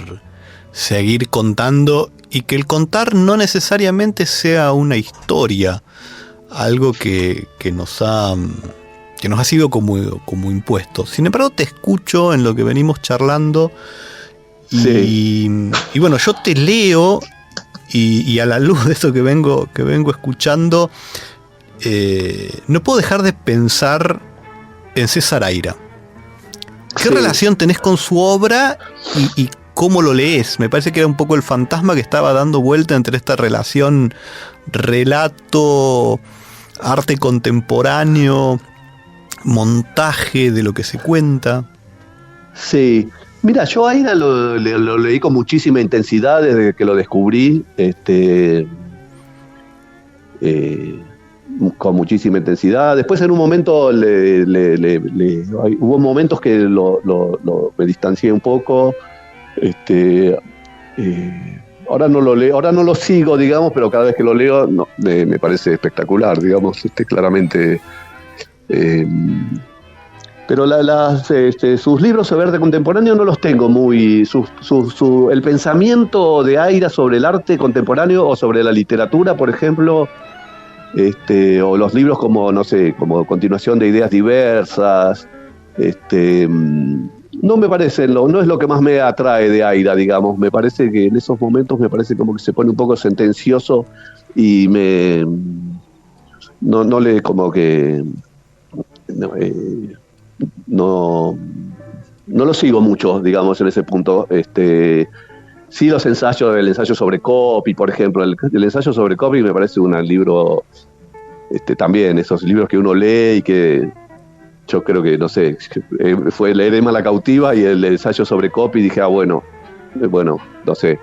B: contando, y que el contar no necesariamente sea una historia, algo que nos ha sido como impuesto. Sin embargo, te escucho en lo que venimos charlando y bueno, yo te leo y a la luz de esto que vengo escuchando, no puedo dejar de pensar en César Aira. ¿Qué relación tenés con su obra y cómo lo lees? Me parece que era un poco el fantasma que estaba dando vuelta entre esta relación relato, arte contemporáneo, montaje de lo que se cuenta.
C: Sí, mira, yo a Aira lo leí con muchísima intensidad desde que lo descubrí, con muchísima intensidad. Después en un momento hubo momentos que me distancié un poco. Ahora no lo leo, ahora no lo sigo, digamos, pero cada vez que lo leo me parece espectacular, digamos, claramente. Pero sus libros sobre arte contemporáneo no los tengo muy. El pensamiento de Aira sobre el arte contemporáneo o sobre la literatura, por ejemplo, o los libros como, no sé, como Continuación de Ideas Diversas, No me parece, no es lo que más me atrae de Aira, digamos. Me parece que en esos momentos me parece como que se pone un poco sentencioso y no le como que no lo sigo mucho, digamos, en ese punto. Sí, los ensayos, el ensayo sobre copy, por ejemplo, el ensayo sobre copy me parece un libro, también esos libros que uno lee y que yo creo que, no sé, fue leer Emma la cautiva y el ensayo sobre copy, y dije, bueno, no sé,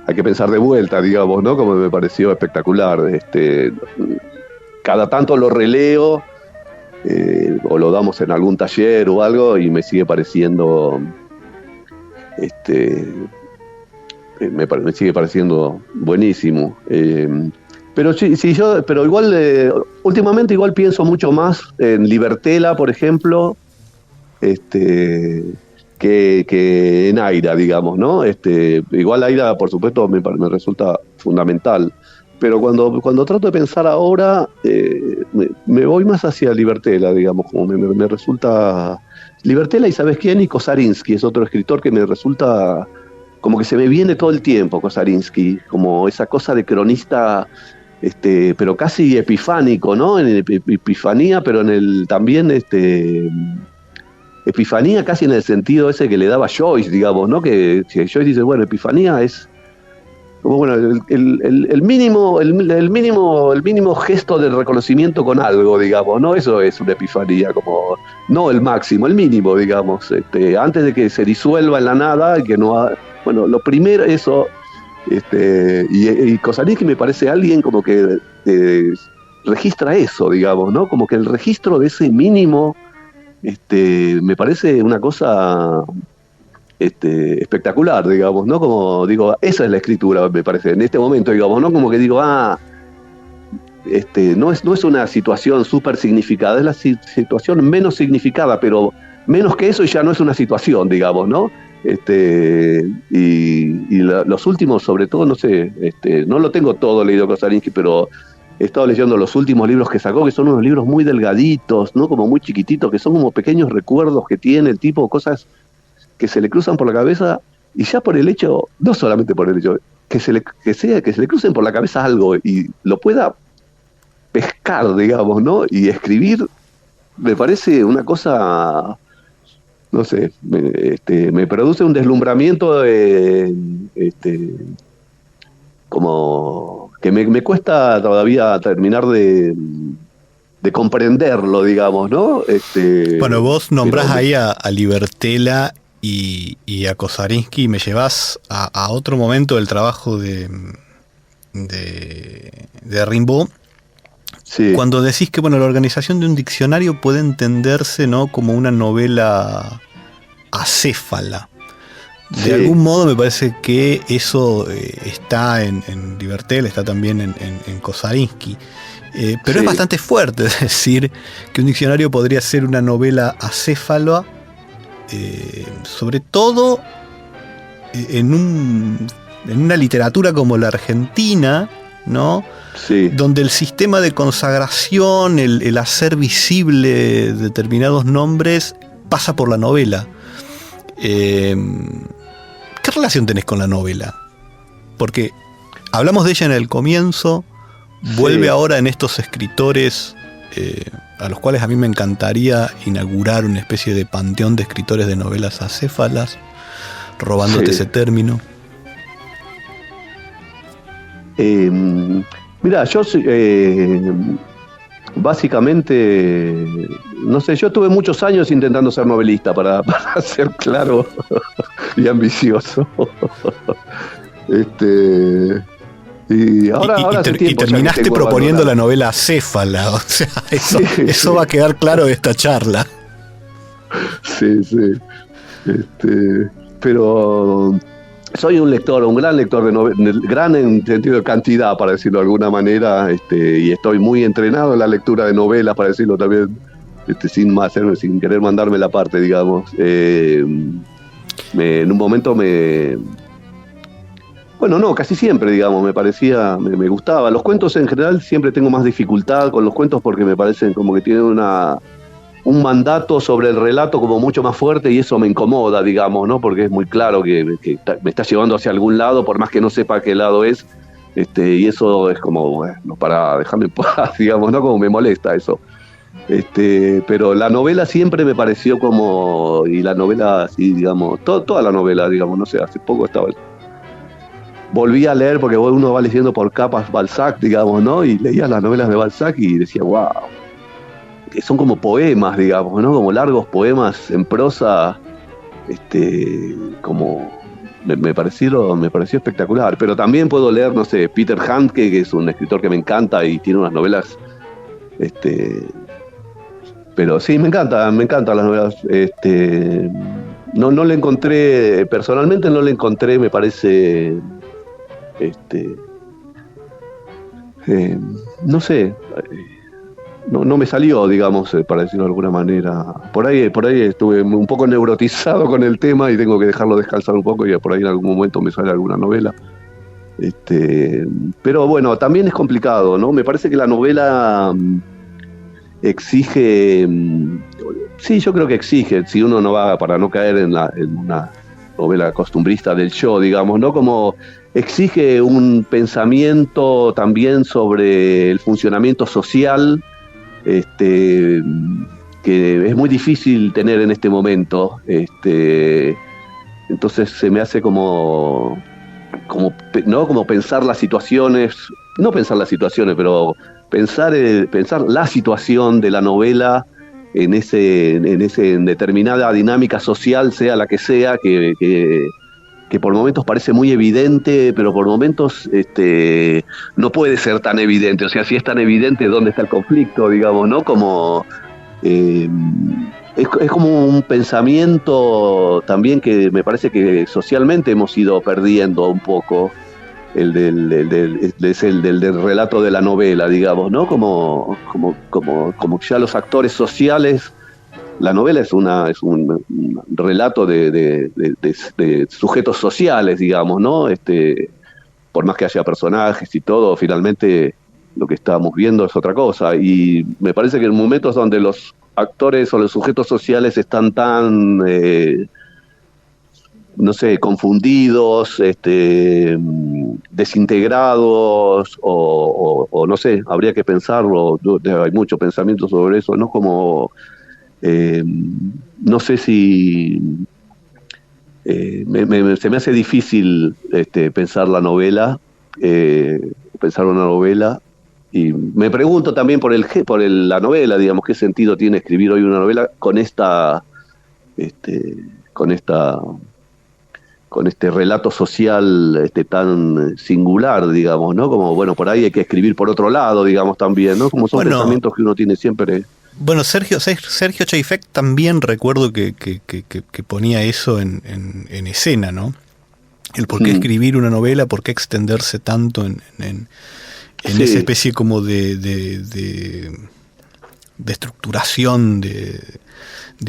C: hay que pensar de vuelta, digamos, ¿no? Como me pareció espectacular. Cada tanto lo releo, o lo damos en algún taller o algo, y me sigue pareciendo, me sigue pareciendo buenísimo. Pero pero igual, últimamente igual pienso mucho más en Libertela, por ejemplo, que en Aira, digamos, ¿no? Igual Aira, por supuesto, me resulta fundamental. Pero cuando trato de pensar ahora, me voy más hacia Libertela, digamos, como me resulta... Libertela y ¿sabes quién? Y Kosarinsky es otro escritor que me resulta... Como que se me viene todo el tiempo Kosarinsky, como esa cosa de cronista, pero casi epifánico, ¿no? En epifanía, pero también epifanía casi en el sentido ese que le daba Joyce, digamos, ¿no? Que Joyce dice, bueno, epifanía es como, bueno, el mínimo gesto de reconocimiento con algo, digamos, ¿no? Eso es una epifanía, como, no el máximo, el mínimo, digamos, antes de que se disuelva en la nada, y que no bueno, lo primero, eso, y Kosarinsky me parece alguien como que registra eso, digamos, ¿no? Como que el registro de ese mínimo, me parece una cosa espectacular, digamos, ¿no? Como digo, esa es la escritura, me parece, en este momento, digamos, ¿no? Como que digo, no es una situación súper significada, es la situación menos significada, pero menos que eso ya no es una situación, digamos, ¿no? Los últimos, sobre todo, no sé, no lo tengo todo leído Kosarinsky, pero he estado leyendo los últimos libros que sacó, que son unos libros muy delgaditos, ¿no? Como muy chiquititos, que son como pequeños recuerdos que tiene el tipo, cosas que se le cruzan por la cabeza, y ya por el hecho, no solamente por el hecho, que se le crucen por la cabeza algo y lo pueda pescar, digamos, ¿no? Y escribir, me parece una cosa, no sé, me produce un deslumbramiento, como que me cuesta todavía terminar de comprenderlo, digamos, ¿no?
B: Bueno, vos nombrás ahí a Libertela y a Kosarinsky, me llevás a otro momento del trabajo de Rimbaud.
C: Sí.
B: Cuando decís que, bueno, la organización de un diccionario puede entenderse, ¿no?, como una novela acéfala. De algún modo me parece que eso está en Libertela, está también en Kosarinsky. Pero es bastante fuerte decir que un diccionario podría ser una novela acéfala, sobre todo en una literatura como la argentina, ¿no?
C: Sí.
B: Donde el sistema de consagración, el hacer visible determinados nombres, pasa por la novela. ¿Qué relación tenés con la novela? Porque hablamos de ella en el comienzo, vuelve ahora en estos escritores a los cuales a mí me encantaría inaugurar una especie de panteón de escritores de novelas acéfalas, robándote ese término.
C: Mira, yo básicamente, no sé, yo tuve muchos años intentando ser novelista, para ser claro y ambicioso. Y ahora
B: terminaste proponiendo la novela acéfala, o sea, eso va a quedar claro de esta charla.
C: Sí. Pero soy un gran lector de novelas, gran en sentido de cantidad, para decirlo de alguna manera, y estoy muy entrenado en la lectura de novelas, para decirlo también, sin querer mandarme la parte, digamos. En un momento bueno, no, casi siempre, digamos, me parecía, me gustaba. Los cuentos en general siempre tengo más dificultad con los cuentos porque me parecen como que tienen una un mandato sobre el relato como mucho más fuerte, y eso me incomoda, digamos, ¿no? Porque es muy claro que me está llevando hacia algún lado, por más que no sepa qué lado es, y eso es como, bueno, déjame en paz, digamos, ¿no? Como me molesta eso. Pero la novela siempre me pareció como, y la novela, sí, digamos, toda la novela, digamos, no sé, hace poco volví a leer, porque uno va leyendo por capas Balzac, digamos, ¿no? Y leía las novelas de Balzac y decía, wow, que son como poemas, digamos, ¿no? Como largos poemas en prosa, como me pareció espectacular. Pero también puedo leer, no sé, Peter Handke, que es un escritor que me encanta y tiene unas novelas, pero sí, me encantan las novelas. No le encontré, personalmente no le encontré, me parece, no sé, no me salió, digamos, para decirlo de alguna manera. Por ahí estuve un poco neurotizado con el tema y tengo que dejarlo descansar un poco, y por ahí en algún momento me sale alguna novela. Pero bueno, también es complicado, ¿no? Me parece que la novela exige, sí, yo creo que exige, si uno no va, para no caer en una novela costumbrista del yo, digamos, ¿no? Como exige un pensamiento también sobre el funcionamiento social, que es muy difícil tener en este momento. Entonces se me hace como ¿no? Como pensar las situaciones, no pensar las situaciones, pero pensar la situación de la novela en determinada dinámica social, sea la que sea, que por momentos parece muy evidente, pero por momentos no puede ser tan evidente. O sea, si es tan evidente, ¿dónde está el conflicto? Digamos, ¿no? Como es como un pensamiento también que me parece que socialmente hemos ido perdiendo un poco, el del relato de la novela, digamos, ¿no? Como ya los actores sociales. La novela es un relato de sujetos sociales, digamos, ¿no? Por más que haya personajes y todo, finalmente lo que estamos viendo es otra cosa. Y me parece que en momentos donde los actores o los sujetos sociales están tan, no sé, confundidos, desintegrados, o no sé, habría que pensarlo. Hay mucho pensamiento sobre eso, ¿no? Como no sé si se me hace difícil pensar una novela, y me pregunto también por la novela, digamos, qué sentido tiene escribir hoy una novela con este relato social tan singular, digamos, ¿no? Como, bueno, por ahí hay que escribir por otro lado, digamos, también, ¿no? Como son pensamientos que uno tiene siempre.
B: Bueno, Sergio Chaifek también recuerdo que ponía eso en escena, ¿no? El por qué escribir una novela, por qué extenderse tanto en
C: Sí.
B: esa especie como de estructuración de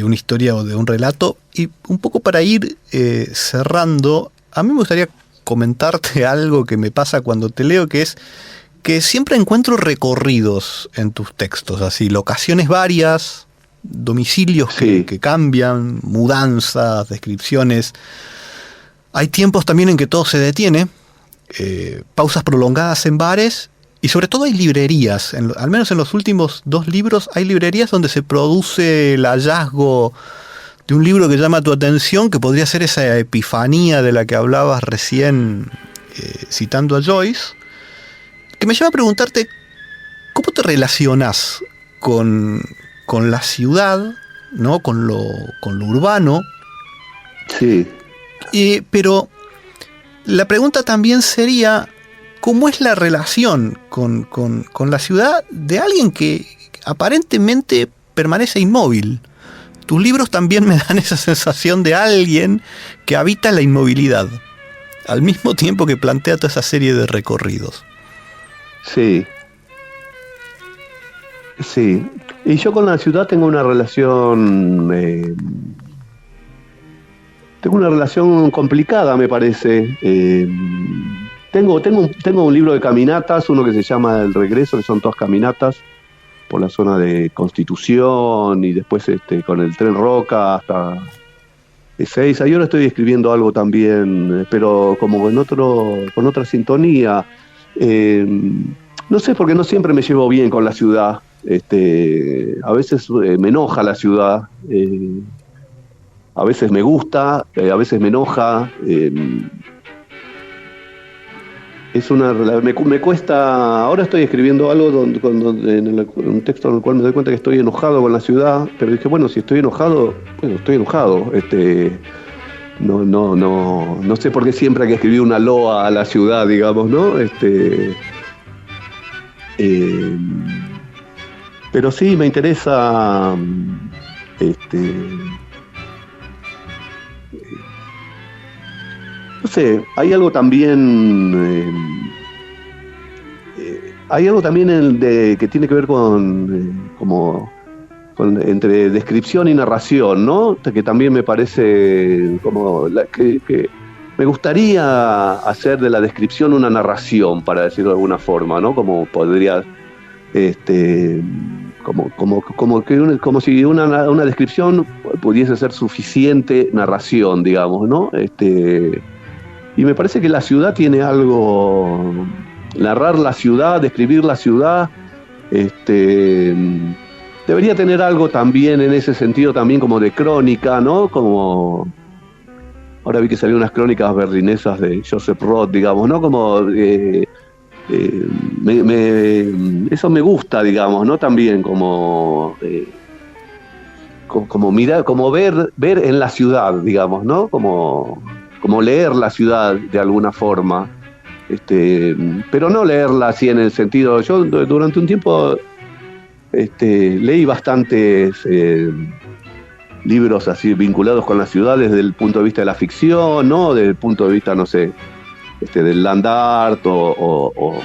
B: una historia o de un relato. Y un poco para ir cerrando, a mí me gustaría comentarte algo que me pasa cuando te leo, que es que siempre encuentro recorridos en tus textos, así, locaciones varias, domicilios que cambian, mudanzas, descripciones. Hay tiempos también en que todo se detiene, pausas prolongadas en bares, y sobre todo hay librerías. Al menos en los últimos 2 libros hay librerías donde se produce el hallazgo de un libro que llama tu atención, que podría ser esa epifanía de la que hablabas recién, citando a Joyce, que me lleva a preguntarte, ¿cómo te relacionás con la ciudad, ¿no? Con lo urbano?
C: Sí.
B: Pero la pregunta también sería, ¿cómo es la relación con la ciudad de alguien que aparentemente permanece inmóvil? Tus libros también me dan esa sensación de alguien que habita la inmovilidad, al mismo tiempo que plantea toda esa serie de recorridos.
C: Sí. Sí. Y yo con la ciudad tengo una relación complicada, me parece. Tengo un libro de caminatas, uno que se llama El Regreso, que son todas caminatas, por la zona de Constitución y después con el tren Roca hasta Ezeiza. Y ahora estoy escribiendo algo también, pero como con otra sintonía. No sé, porque no siempre me llevo bien con la ciudad. A veces me enoja la ciudad, a veces me gusta, a veces me enoja. Me cuesta. Ahora estoy escribiendo algo un texto en el cual me doy cuenta que estoy enojado con la ciudad, pero dije, bueno, si estoy enojado, bueno, estoy enojado. No sé por qué siempre hay que escribir una loa a la ciudad, digamos, ¿no? Pero sí me interesa, no sé, hay algo también que tiene que ver entre descripción y narración, ¿no? Que también me parece que me gustaría hacer de la descripción una narración, para decirlo de alguna forma, ¿no? Como podría, como si una descripción pudiese ser suficiente narración, digamos, ¿no? Y me parece que la ciudad tiene algo, narrar la ciudad, describir la ciudad, debería tener algo también en ese sentido, también como de crónica, ¿no? Como ahora vi que salieron unas crónicas berlinesas de Joseph Roth, digamos, ¿no? Como eso me gusta, digamos, ¿no? También como mirar, como ver en la ciudad, digamos, ¿no? Como leer la ciudad de alguna forma, pero no leerla así en el sentido. Yo durante un tiempo leí bastantes libros así vinculados con la ciudad desde el punto de vista de la ficción, ¿no? Desde el punto de vista, no sé, del land art o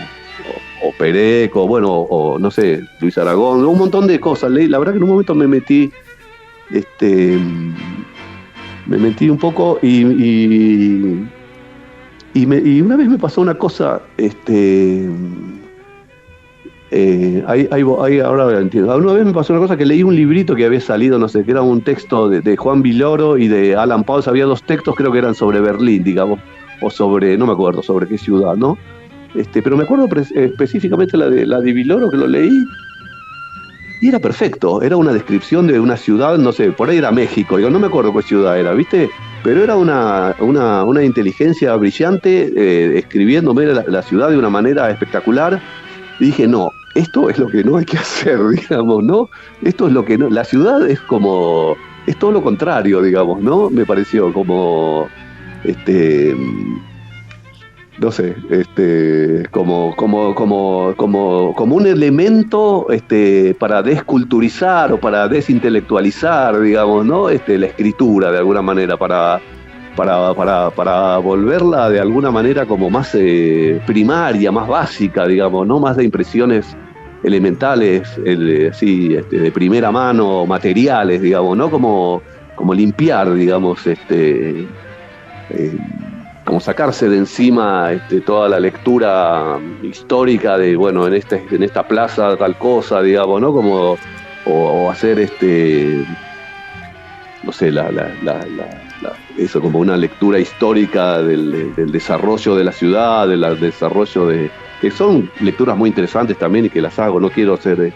C: Pereco, bueno, o no sé, Luis Aragón, un montón de cosas leí. La verdad que en un momento me metí un poco y una vez me pasó una cosa, ahora entiendo. Una vez me pasó una cosa que leí un librito que había salido, no sé, que era un texto de Juan Villoro y de Alan Pauls. Había dos textos, creo que eran sobre Berlín, digamos, o sobre, no me acuerdo sobre qué ciudad, ¿no? Pero me acuerdo específicamente la de Villoro, que lo leí. Y era perfecto, era una descripción de una ciudad, no sé, por ahí era México, digo, no me acuerdo qué ciudad era, ¿viste? Pero era una inteligencia brillante, escribiéndome la ciudad de una manera espectacular. Y dije, no, esto es lo que no hay que hacer, digamos, ¿no? Esto es lo que no, la ciudad es todo lo contrario, digamos, ¿no? Me pareció como, no sé, como un elemento para desculturizar o para desintelectualizar, digamos, ¿no? La escritura de alguna manera, para volverla de alguna manera como más primaria, más básica, digamos, ¿no? Más de impresiones elementales, así, de primera mano, materiales, digamos, ¿no? Como limpiar, digamos, como sacarse de encima toda la lectura histórica de, bueno, en esta plaza tal cosa, digamos, ¿no? Como, o hacer no sé, eso, como una lectura histórica del desarrollo de la ciudad, del desarrollo que son lecturas muy interesantes también y que las hago, no quiero hacer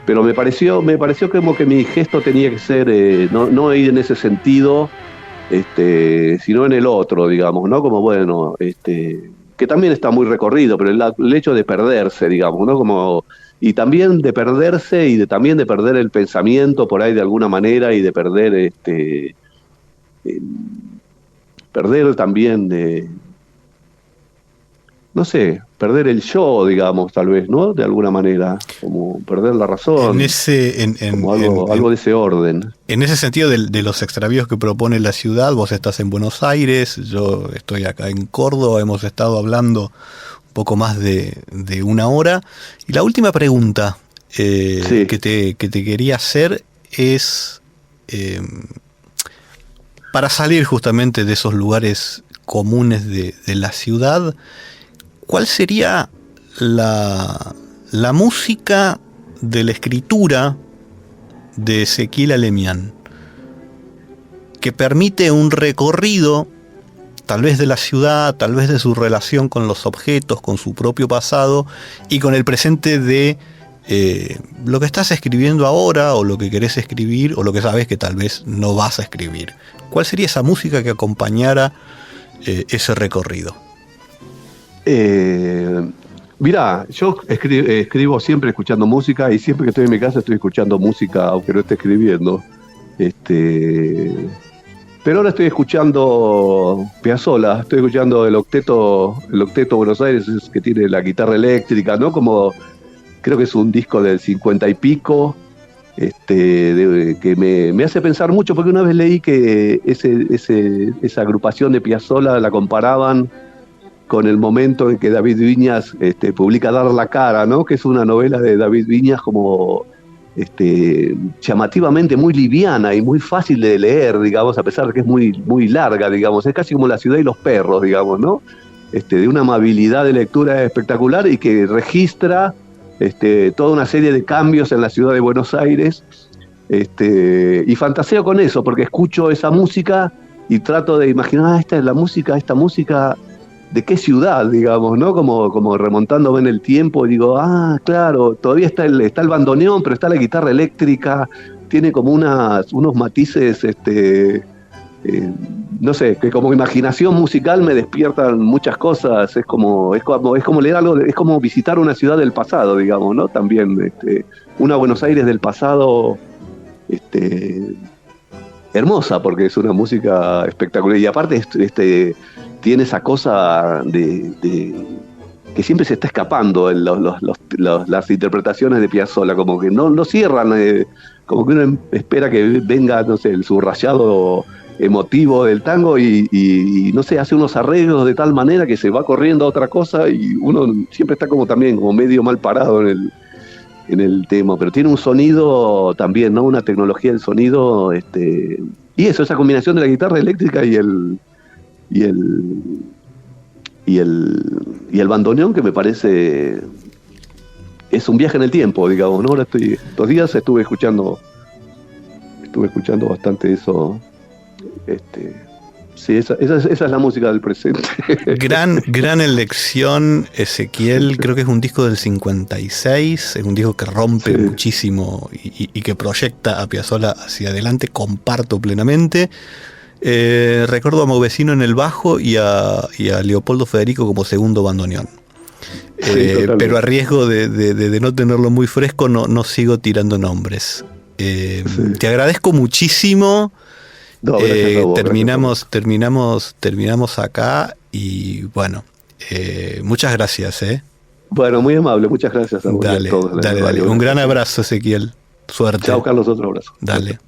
C: pero me pareció como que mi gesto tenía que ser no ir en ese sentido, sino en el otro, digamos, ¿no? Como, bueno, que también está muy recorrido, pero el hecho de perderse, digamos, ¿no? Como, y también de perderse y también de perder el pensamiento por ahí de alguna manera y de perder perder también no sé, perder el yo, digamos, tal vez, ¿no? De alguna manera, como perder la razón, como algo de ese orden.
B: En ese sentido de los extravíos que propone la ciudad, vos estás en Buenos Aires, yo estoy acá en Córdoba, hemos estado hablando un poco más de una hora. Y la última pregunta
C: sí,
B: que te quería hacer es, para salir justamente de esos lugares comunes de la ciudad, ¿cuál sería la música de la escritura de Ezequiel Alemián, que permite un recorrido, tal vez de la ciudad, tal vez de su relación con los objetos, con su propio pasado y con el presente de lo que estás escribiendo ahora, o lo que querés escribir, o lo que sabes que tal vez no vas a escribir. ¿Cuál sería esa música que acompañara ese recorrido?
C: Mirá, yo escribo siempre escuchando música, y siempre que estoy en mi casa estoy escuchando música, aunque no esté escribiendo. Pero ahora estoy escuchando Piazzolla, estoy escuchando el octeto Buenos Aires, que tiene la guitarra eléctrica, ¿no? Como creo que es un disco del 50 y pico, que me hace pensar mucho, porque una vez leí que esa agrupación de Piazzolla la comparaban con el momento en que David Viñas publica Dar la cara, ¿no? Que es una novela de David Viñas como llamativamente muy liviana y muy fácil de leer, digamos, a pesar de que es muy, muy larga, digamos. Es casi como La ciudad y los perros, digamos, ¿no? De una amabilidad de lectura espectacular, y que registra toda una serie de cambios en la ciudad de Buenos Aires, y fantaseo con eso, porque escucho esa música y trato de imaginar, esta música de qué ciudad, digamos, ¿no? Como remontándome en el tiempo, y digo, claro, todavía está el bandoneón, pero está la guitarra eléctrica, tiene como unos matices, no sé, que como imaginación musical me despiertan muchas cosas. Es como leer algo, es como visitar una ciudad del pasado, digamos, ¿no? También una Buenos Aires del pasado, hermosa, porque es una música espectacular, y aparte tiene esa cosa de que siempre se está escapando en las interpretaciones de Piazzolla, como que no cierran, como que uno espera que venga, no sé, el subrayado emotivo del tango, y no sé, hace unos arreglos de tal manera que se va corriendo a otra cosa, y uno siempre está como medio mal parado en el tema, pero tiene un sonido también, ¿no? Una tecnología del sonido, y esa combinación de la guitarra eléctrica y el bandoneón, que me parece es un viaje en el tiempo, digamos, ¿no? Ahora estos días estuve escuchando bastante eso. Sí, esa es la música del presente.
B: Gran elección, Ezequiel. Creo que es un disco del 56, es un disco que rompe muchísimo y que proyecta a Piazzolla hacia adelante. Comparto plenamente. Recuerdo a Mauvecino en el bajo y a Leopoldo Federico como segundo bandoneón. Pero a riesgo de no tenerlo muy fresco, no sigo tirando nombres. Te agradezco muchísimo.
C: No, gracias a vos,
B: terminamos acá, y bueno, muchas gracias.
C: Bueno, muy amable, muchas gracias a vos.
B: Dale. Un gran abrazo, Ezequiel. Suerte.
C: Chao, Carlos, otro abrazo.
B: Dale.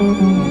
C: Chao.